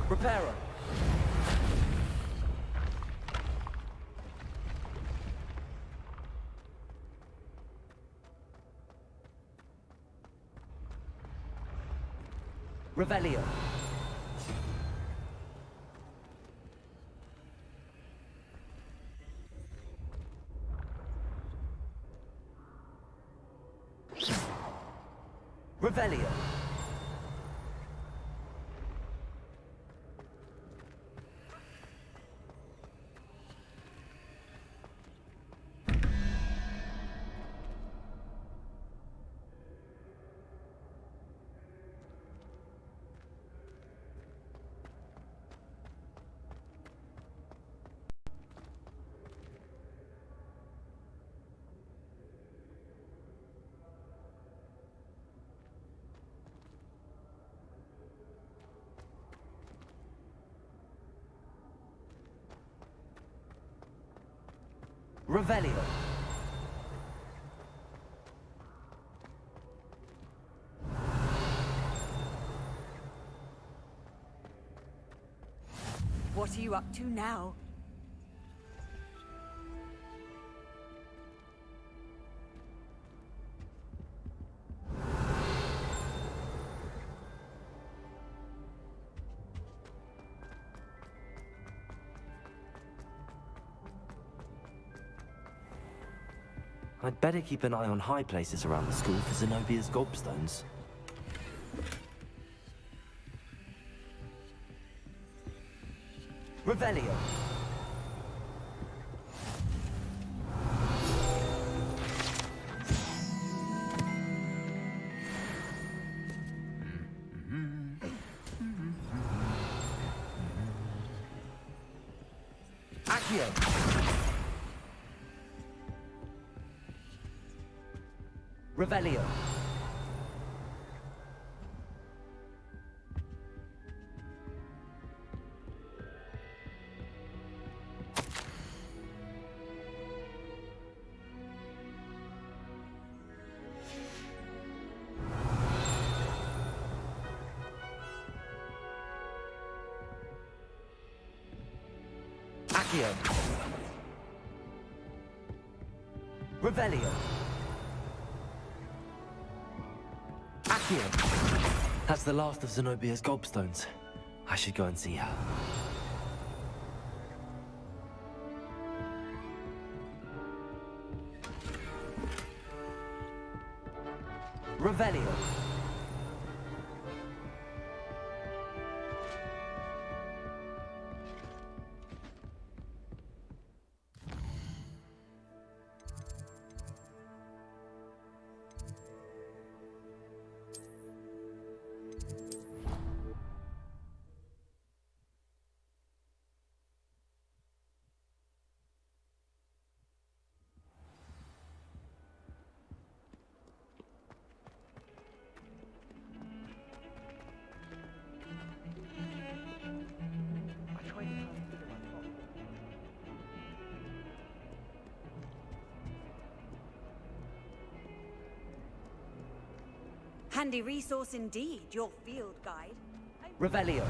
Reparo. Revelio. Revelio. Revelio. What are you up to now? I'd better keep an eye on high places around the school for Zenobia's gobstones. Revelio. Accio. Revelio. Accio. Revelio. Accio. That's the last of Zenobia's gobstones. I should go and see her. Revelio. Handy resource indeed, your field guide. Revelio.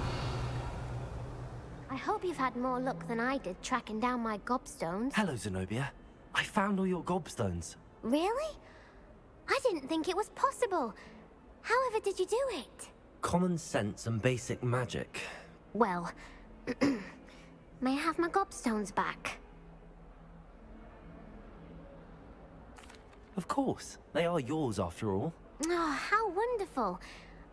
I hope you've had more luck than I did tracking down my gobstones. Hello, Zenobia. I found all your gobstones. Really? I didn't think it was possible. However did you do it? Common sense and basic magic. Well, may I have my gobstones back? Of course. They are yours after all. Oh, how wonderful.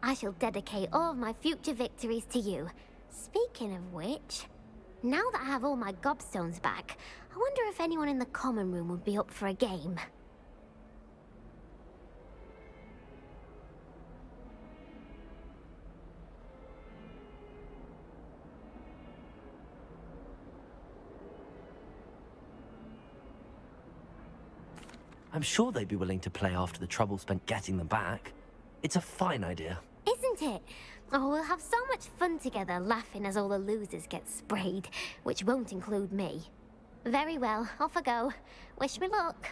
I shall dedicate all of my future victories to you. Speaking of which, now that I have all my gobstones back, I wonder if anyone in the common room would be up for a game. I'm sure they'd be willing to play after the trouble spent getting them back. It's a fine idea. Isn't it? Oh, we'll have so much fun together, laughing as all the losers get sprayed, which won't include me. Very well, off I go. Wish me luck.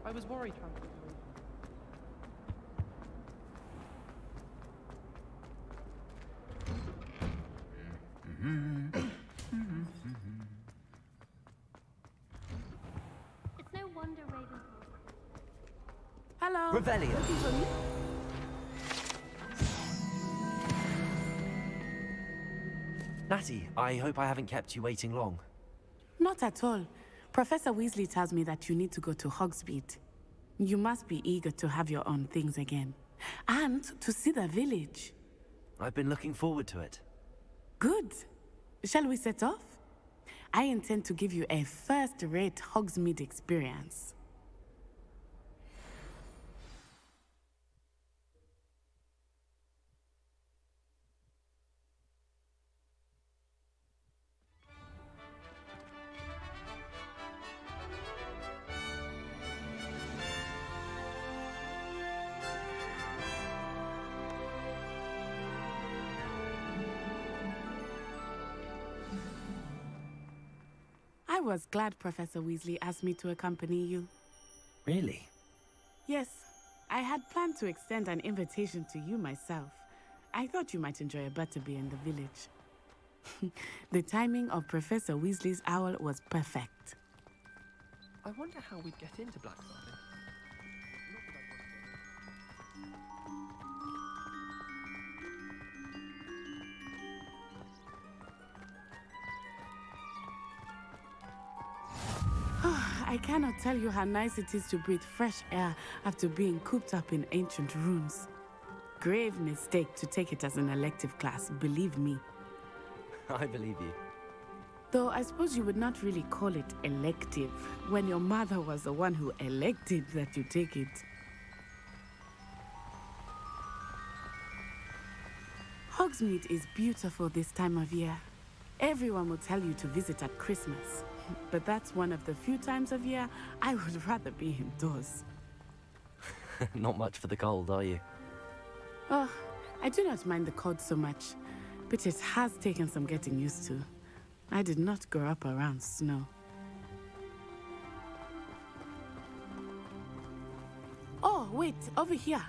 I was worried transporting It's no wonder Raven. Hello. Revelio. Natty, I hope I haven't kept you waiting long. Not at all. Professor Weasley tells me that you need to go to Hogsmeade. You must be eager to have your own things again. And to see the village. I've been looking forward to it. Good. Shall we set off? I intend to give you a first-rate Hogsmeade experience. I was glad Professor Weasley asked me to accompany you. Really? Yes, I had planned to extend an invitation to you myself. I thought you might enjoy a butterbeer in the village. The timing of Professor Weasley's owl was perfect. I wonder how we'd get into Blackfriars. I cannot tell you how nice it is to breathe fresh air after being cooped up in ancient rooms. Grave mistake to take it as an elective class, believe me. I believe you. Though I suppose you would not really call it elective when your mother was the one who elected that you take it. Hogsmeade is beautiful this time of year. Everyone will tell you to visit at Christmas. But that's one of the few times of year I would rather be indoors. Not much for the cold, are you? Oh, I do not mind the cold so much, but it has taken some getting used to. I did not grow up around snow. Oh, wait, over here.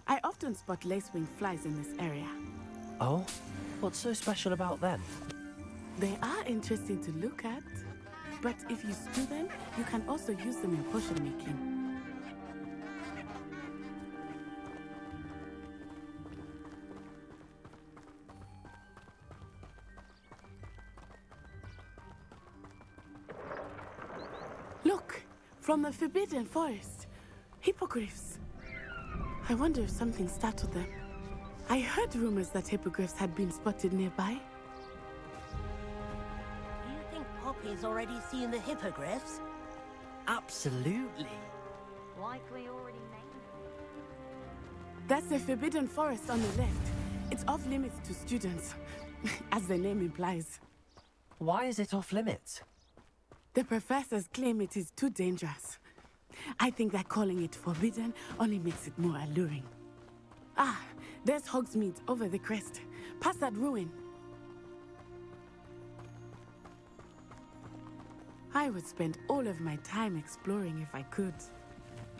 I often spot lacewing flies in this area. Oh? What's so special about them? They are interesting to look at, but if you stew them, you can also use them in potion making. Look, from the Forbidden Forest. Hippogriffs. I wonder if something startled them. I heard rumors that hippogriffs had been spotted nearby. Do you think Poppy's already seen the hippogriffs? Absolutely. Like we already named That's the Forbidden Forest on the left. It's off limits to students, as the name implies. Why is it off limits? The professors claim it is too dangerous. I think that calling it forbidden only makes it more alluring. Ah, there's Hogsmeade over the crest. Past that ruin. I would spend all of my time exploring if I could.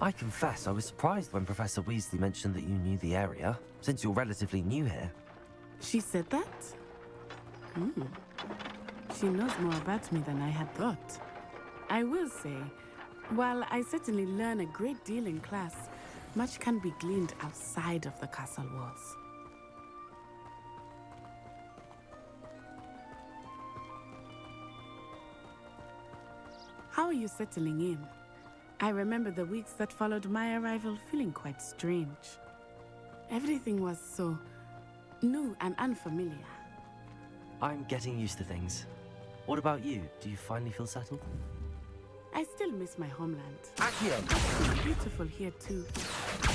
I confess I was surprised when Professor Weasley mentioned that you knew the area, since you're relatively new here. She said that? She knows more about me than I had thought. I will say, while I certainly learn a great deal in class, much can be gleaned outside of the castle walls. How are you settling in? I remember the weeks that followed my arrival feeling quite strange. Everything was so new and unfamiliar. I'm getting used to things. What about you? Do you finally feel settled? I still miss my homeland. Accio! It's beautiful here too.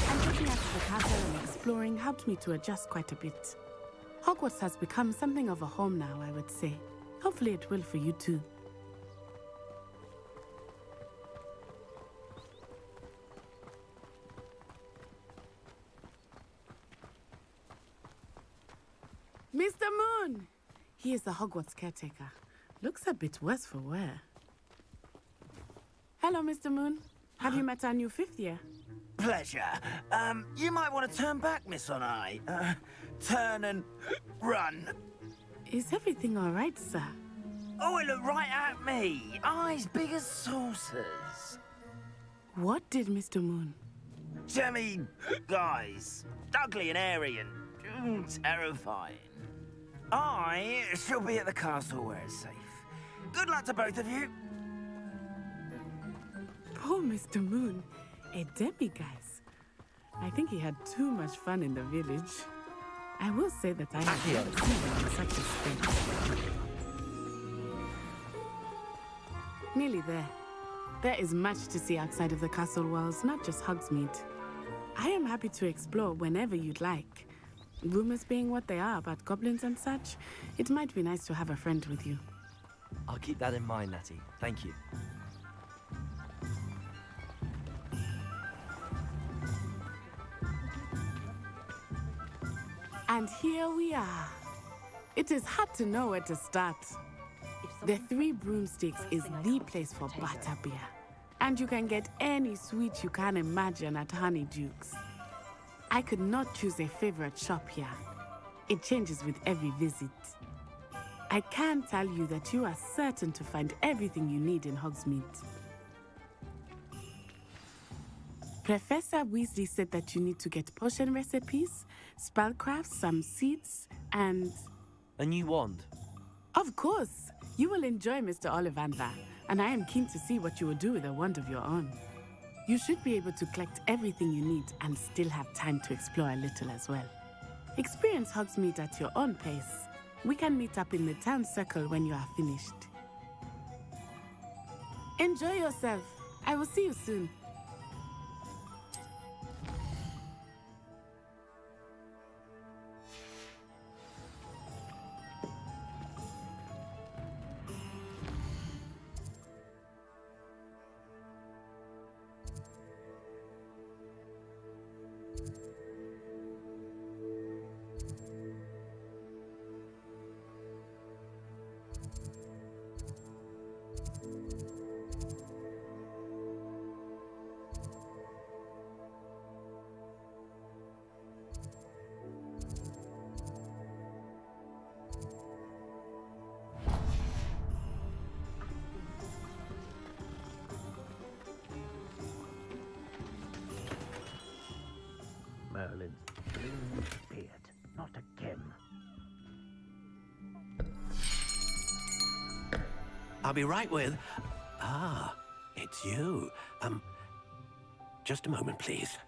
And getting out of the castle and exploring helped me to adjust quite a bit. Hogwarts has become something of a home now, I would say. Hopefully it will for you too. Mr. Moon! He is the Hogwarts caretaker. Looks a bit worse for wear. Hello, Mr. Moon. Have you met our new fifth year? Pleasure. You might want to turn back, Miss On-Eye. Turn and run. Is everything all right, sir? Oh, it looked right at me. Eyes big as saucers. What did Mr. Moon? Jemmy guys. Ugly and airy and terrifying. I shall be at the castle where it's safe. Good luck to both of you. Poor Mr. Moon. A demiguise. I think he had too much fun in the village. I will say that I have never seen him in such a state. Nearly there. There is much to see outside of the castle walls, not just Hogsmeade. I am happy to explore whenever you'd like. Rumors being what they are about goblins and such, it might be nice to have a friend with you. I'll keep that in mind, Natty. Thank you. And here we are. It is hard to know where to start. The Three Broomsticks is the place for butterbeer. And you can get any sweet you can imagine at Honeydukes. I could not choose a favorite shop here. It changes with every visit. I can tell you that you are certain to find everything you need in Hogsmeade. Professor Weasley said that you need to get potion recipes, spellcrafts, some seeds, and... A new wand? Of course! You will enjoy Mr. Ollivander, and I am keen to see what you will do with a wand of your own. You should be able to collect everything you need and still have time to explore a little as well. Experience Hogsmeade at your own pace. We can meet up in the town circle when you are finished. Enjoy yourself. I will see you soon. I'll be right with... Ah, it's you. Just a moment, please.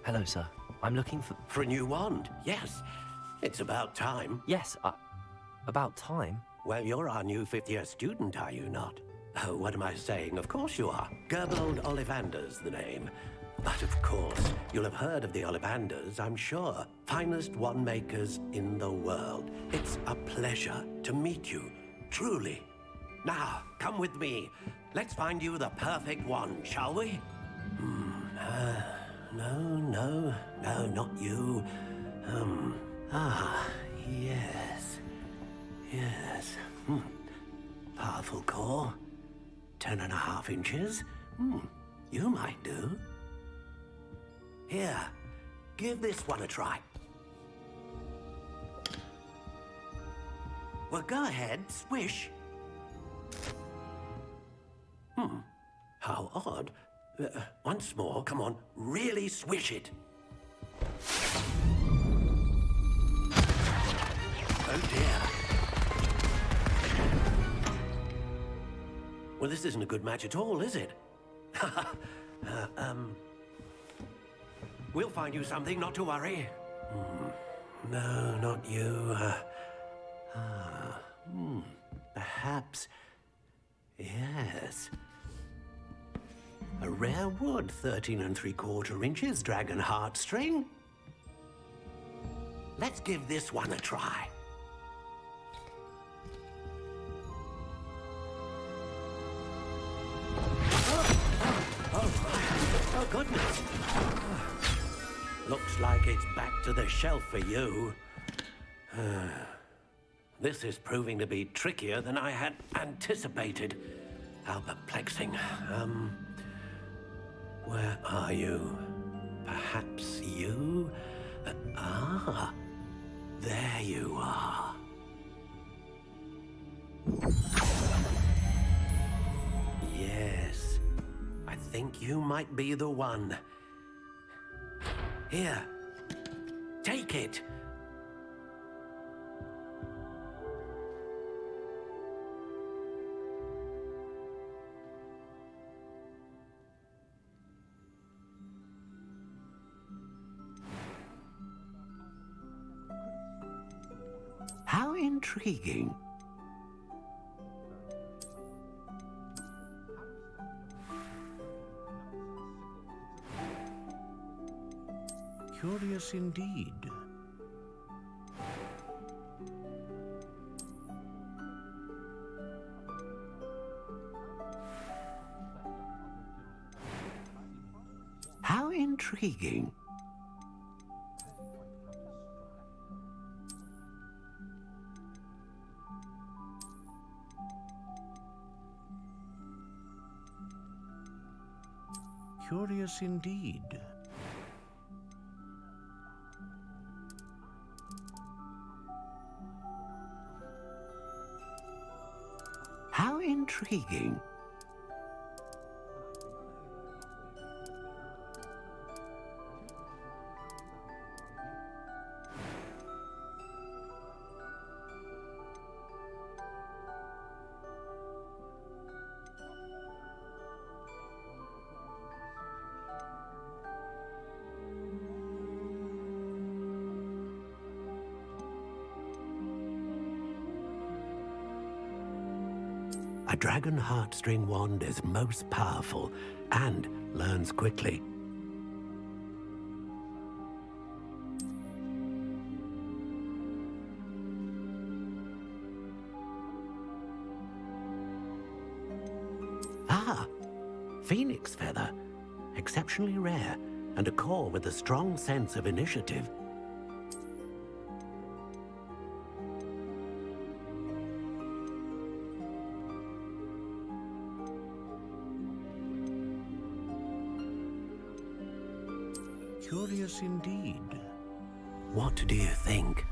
Hello, sir. I'm looking for... For a new wand, yes. It's about time. Yes, about time? Well, you're our new fifth-year student, are you not? Oh, what am I saying? Of course you are. Gerbold Ollivander's the name. But of course, you'll have heard of the Ollivanders, I'm sure. Finest wand makers in the world. It's a pleasure to meet you, truly. Now, come with me. Let's find you the perfect wand, shall we? No, not you. Yes. Yes. Powerful core. 10.5 inches. You might do. Here, give this one a try. Well, go ahead, swish. How odd. Once more, come on, really swish it. Oh dear. Well, this isn't a good match at all, is it? We'll find you something, not to worry. No, not you. Perhaps... Yes. A rare wood, 13 3/4 inches, dragon heartstring. Let's give this one a try. Oh, goodness. Looks like it's back to the shelf for you. This is proving to be trickier than I had anticipated. How perplexing. Where are you? Perhaps you? There you are. Yes, I think you might be the one. Here, take it. How intriguing. Curious indeed. How intriguing. Curious indeed. How intriguing. A dragon heartstring wand is most powerful and learns quickly. Phoenix feather. Exceptionally rare, and a core with a strong sense of initiative. Curious indeed. What do you think?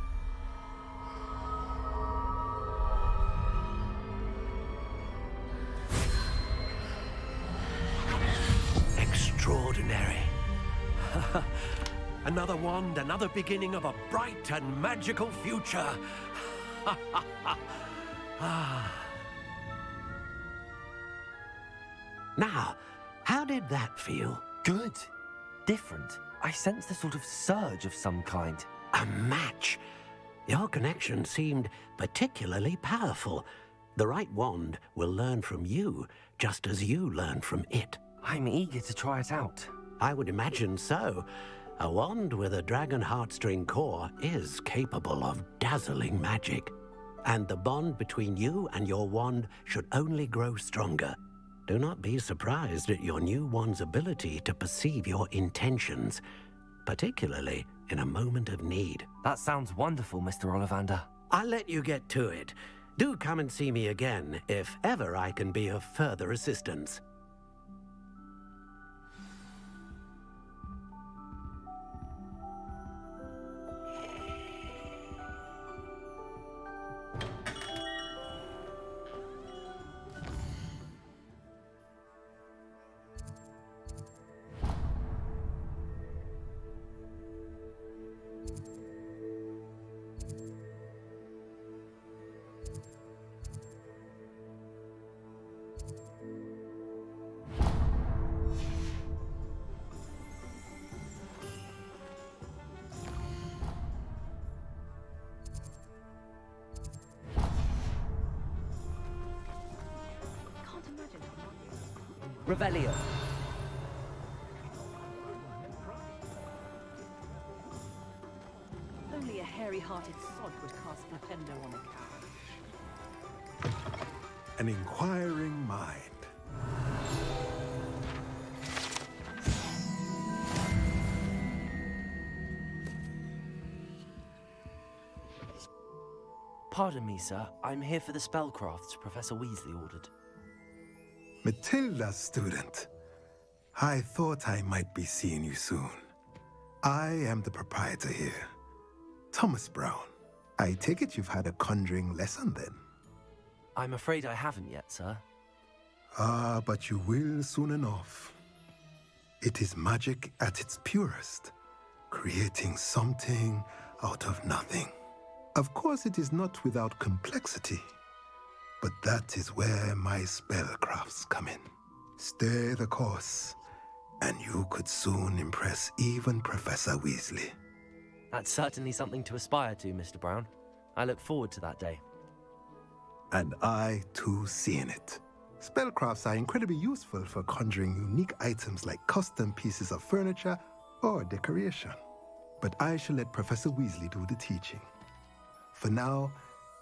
Extraordinary. Another wand, another beginning of a bright and magical future. Now, how did that feel? Good. Different. I sensed a sort of surge of some kind. A match. Your connection seemed particularly powerful. The right wand will learn from you, just as you learn from it. I'm eager to try it out. I would imagine so. A wand with a dragon heartstring core is capable of dazzling magic. And the bond between you and your wand should only grow stronger. Do not be surprised at your new wand's ability to perceive your intentions, particularly in a moment of need. That sounds wonderful, Mr. Ollivander. I'll let you get to it. Do come and see me again if ever I can be of further assistance. Revelio. Only a hairy-hearted sod would cast Flipendo on a couch. An inquiring mind. Pardon me, sir. I'm here for the spellcrafts Professor Weasley ordered. Matilda's student. I thought I might be seeing you soon. I am the proprietor here, Thomas Brown. I take it you've had a conjuring lesson then? I'm afraid I haven't yet, sir. Ah, but you will soon enough. It is magic at its purest, creating something out of nothing. Of course, it is not without complexity. But that is where my spellcrafts come in. Stay the course, and you could soon impress even Professor Weasley. That's certainly something to aspire to, Mr. Brown. I look forward to that day. And I, too, see in it. Spellcrafts are incredibly useful for conjuring unique items like custom pieces of furniture or decoration. But I shall let Professor Weasley do the teaching. For now,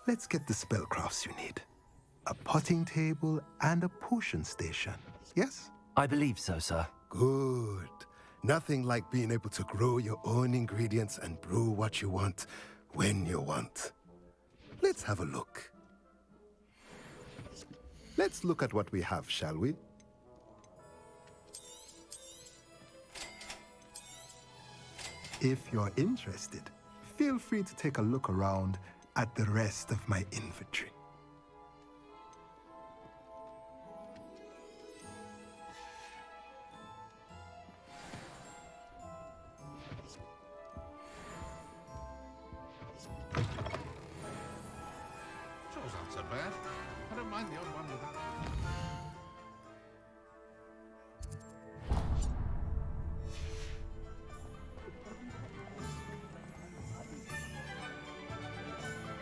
let's get the spellcrafts you need. A potting table and a potion station, yes? I believe so, sir. Good. Nothing like being able to grow your own ingredients and brew what you want when you want. Let's have a look. Let's look at what we have, shall we? If you're interested, feel free to take a look around at the rest of my inventory. Joe's not so bad. I don't mind the odd one with that.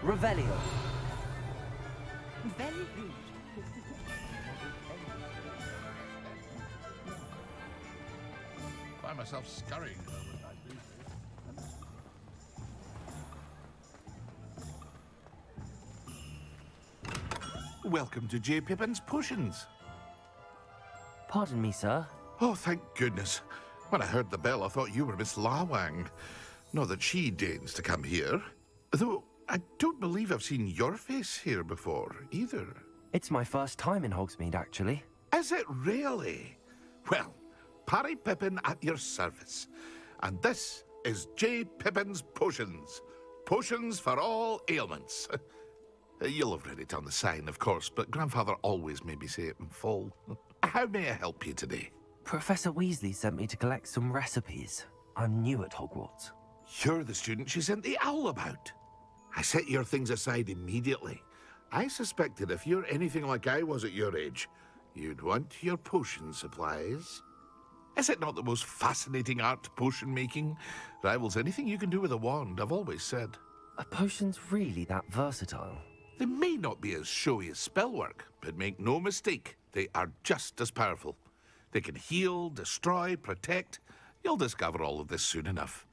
Revelio. Very good. Find myself scurrying over that these days. Welcome to J. Pippin's Potions. Pardon me, sir. Oh, thank goodness. When I heard the bell, I thought you were Miss Lawang. Not that she deigns to come here. Though I don't believe I've seen your face here before, either. It's my first time in Hogsmeade, actually. Is it really? Well, Parry Pippin at your service. And this is J. Pippin's Potions. Potions for all ailments. You'll have read it on the sign, of course, but Grandfather always made me say it in full. How may I help you today? Professor Weasley sent me to collect some recipes. I'm new at Hogwarts. You're the student she sent the owl about. I set your things aside immediately. I suspected if you're anything like I was at your age, you'd want your potion supplies. Is it not the most fascinating art, potion making? Rivals anything you can do with a wand, I've always said. Are potions really that versatile? They may not be as showy as spellwork, but make no mistake, they are just as powerful. They can heal, destroy, protect. You'll discover all of this soon enough.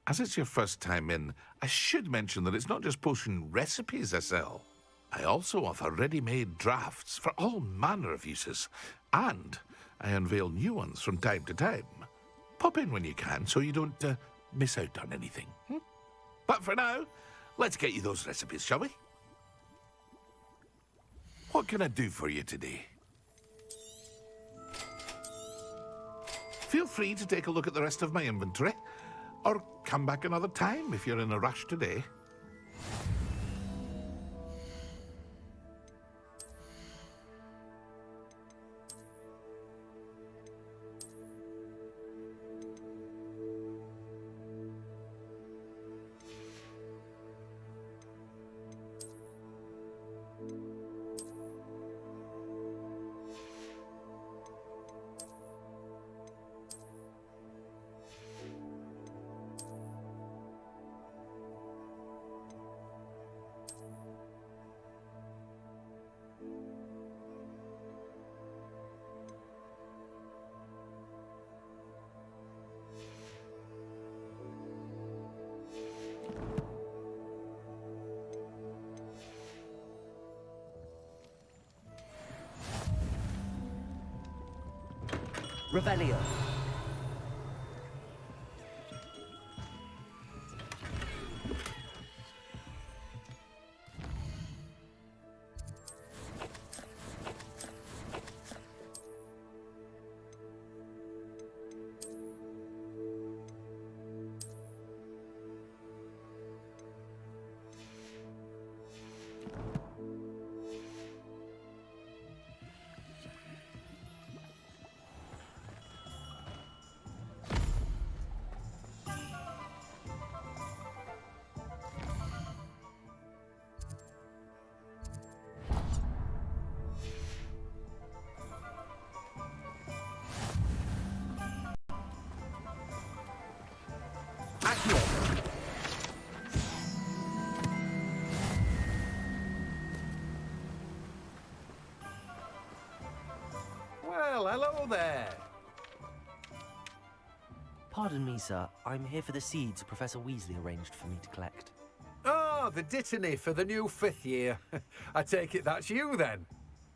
As it's your first time in, I should mention that it's not just potion recipes I sell. I also offer ready-made drafts for all manner of uses, and I unveil new ones from time to time. Pop in when you can so you don't miss out on anything. But for now, let's get you those recipes, shall we? What can I do for you today? Feel free to take a look at the rest of my inventory, or come back another time if you're in a rush today. Revelio. Well, hello there. Pardon me, sir. I'm here for the seeds Professor Weasley arranged for me to collect. Ah, the dittany for the new 5th year. I take it that's you, then.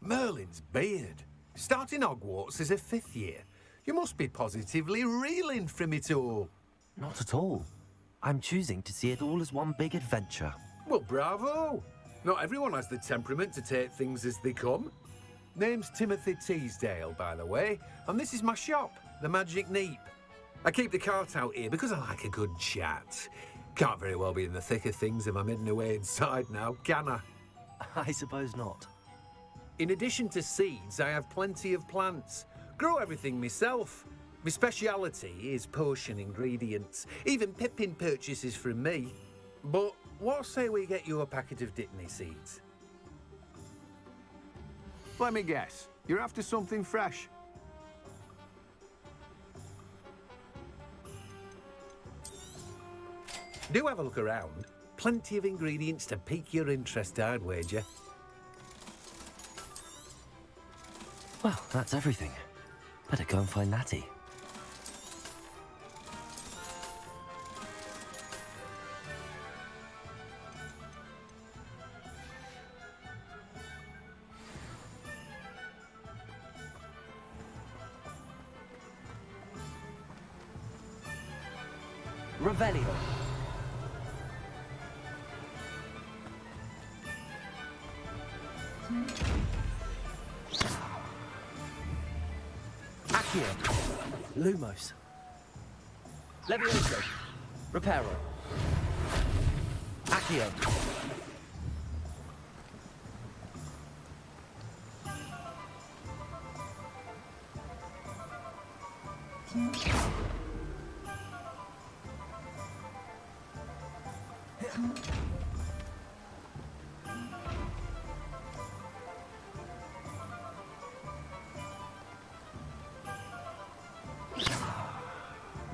Merlin's beard. Starting Hogwarts as a 5th year. You must be positively reeling from it all. Not at all. I'm choosing to see it all as one big adventure. Well, bravo. Not everyone has the temperament to take things as they come. Name's Timothy Teasdale, by the way, and this is my shop, the Magic Neep. I keep the cart out here because I like a good chat. Can't very well be in the thick of things if I'm hidden away inside now, can I? I suppose not. In addition to seeds, I have plenty of plants. Grow everything myself. My speciality is potion ingredients. Even Pippin purchases from me. But what say we get you a packet of dittany seeds? Let me guess. You're after something fresh. Do have a look around. Plenty of ingredients to pique your interest, I'd wager. Well, that's everything. Better go and find Natty. Revelio. Accio. Lumos. Levioso. Reparo. Accio.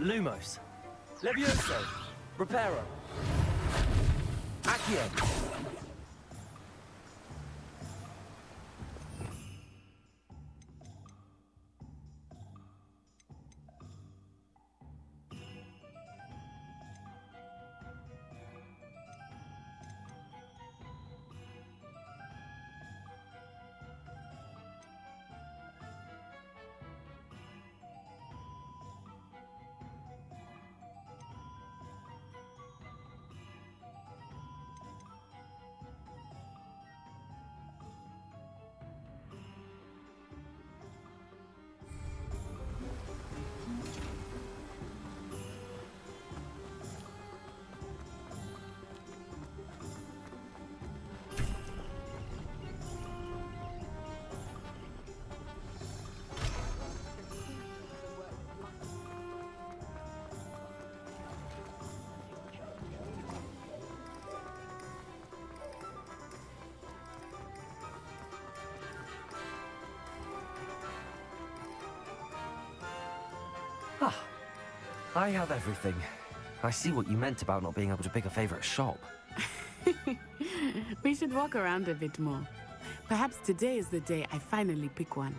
Lumos. Levioso. Reparo. Accio. I have everything. I see what you meant about not being able to pick a favorite shop. We should walk around a bit more. Perhaps today is the day I finally pick one.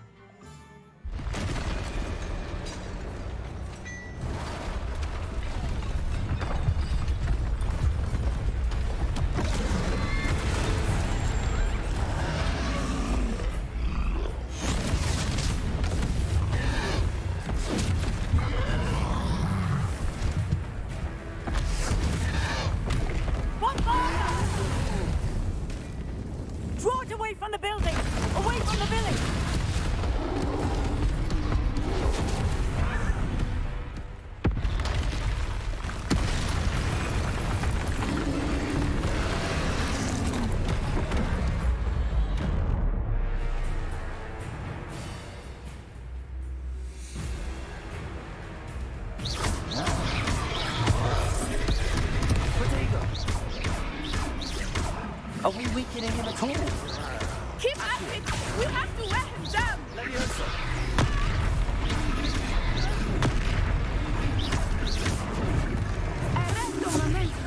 Draw it away from the building! Away from the village! Are we weakening him at all? Keep at it! We have to wear him down! Levioso. Arresto momento!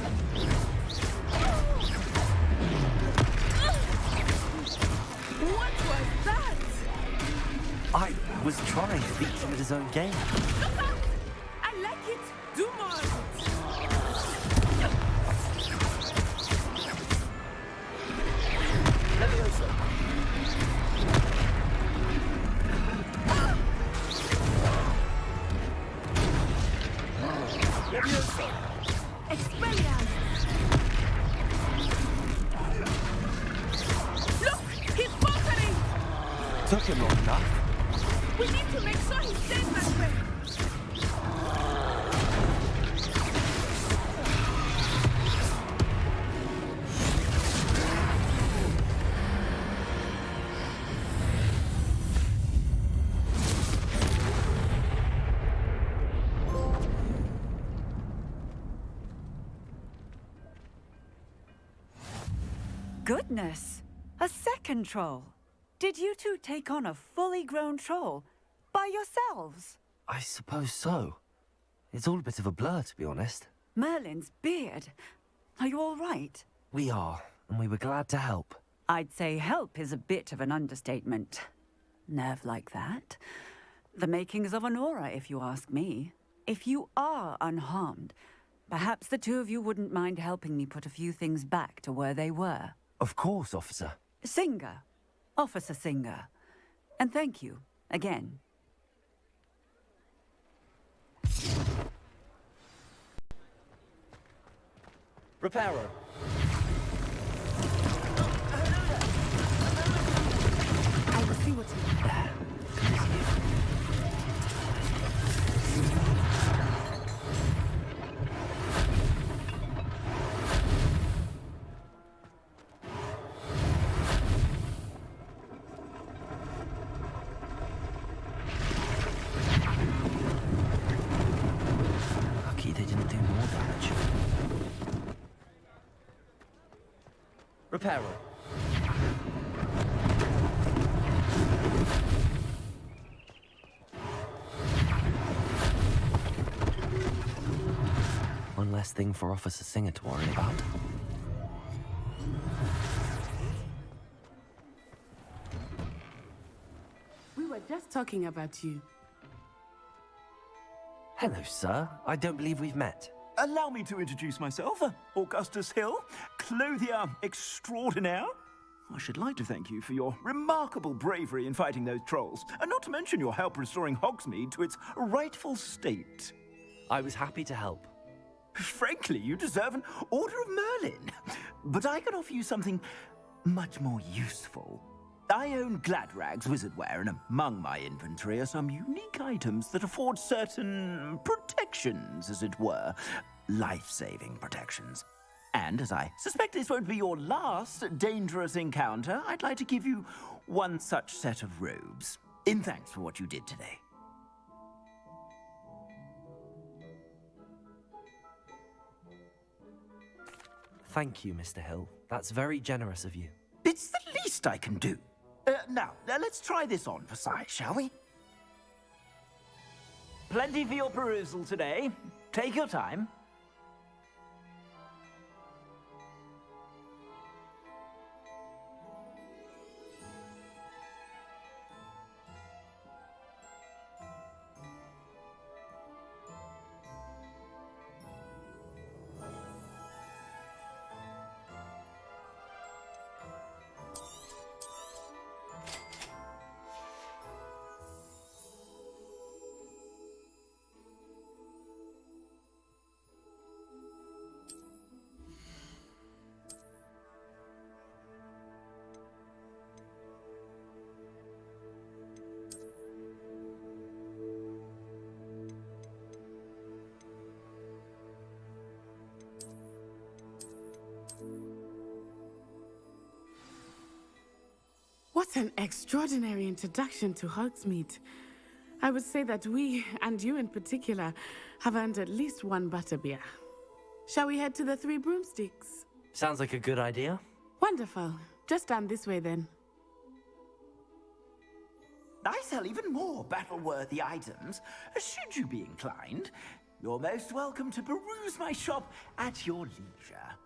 What was that? I was trying to beat him at his own game. Look out! I like it! Do more! Levioso. Levioso. Expelliarmus! Look! He's faltering! Took him long enough. We need to make sure he stays that way! Goodness! A second troll! Did you two take on a fully grown troll by yourselves? I suppose so. It's all a bit of a blur, to be honest. Merlin's beard. Are you all right? We are, and we were glad to help. I'd say help is a bit of an understatement. Nerve like that. The makings of an aura, if you ask me. If you are unharmed, perhaps the two of you wouldn't mind helping me put a few things back to where they were. Of course, officer. Singer. Officer Singer. And thank you, again. Reparo. I will see what's here. Lucky they didn't do more damage. Reparo. thing for Officer Singer to worry about. We were just talking about you. Hello, sir. I don't believe we've met. Allow me to introduce myself, Augustus Hill, clothier extraordinaire. I should like to thank you for your remarkable bravery in fighting those trolls, and not to mention your help restoring Hogsmeade to its rightful state. I was happy to help. Frankly, you deserve an Order of Merlin. But I can offer you something much more useful. I own Gladrag's wizardware, and among my inventory are some unique items that afford certain protections, as it were. Life-saving protections. And as I suspect this won't be your last dangerous encounter, I'd like to give you one such set of robes, in thanks for what you did today. Thank you, Mr. Hill. That's very generous of you. It's the least I can do. Now, let's try this on for size, shall we? Plenty for your perusal today. Take your time. What an extraordinary introduction to Hogsmeade. I would say that we, and you in particular, have earned at least one butterbeer. Shall we head to the Three Broomsticks? Sounds like a good idea. Wonderful. Just down this way then. I sell even more battle-worthy items. Should you be inclined, you're most welcome to peruse my shop at your leisure.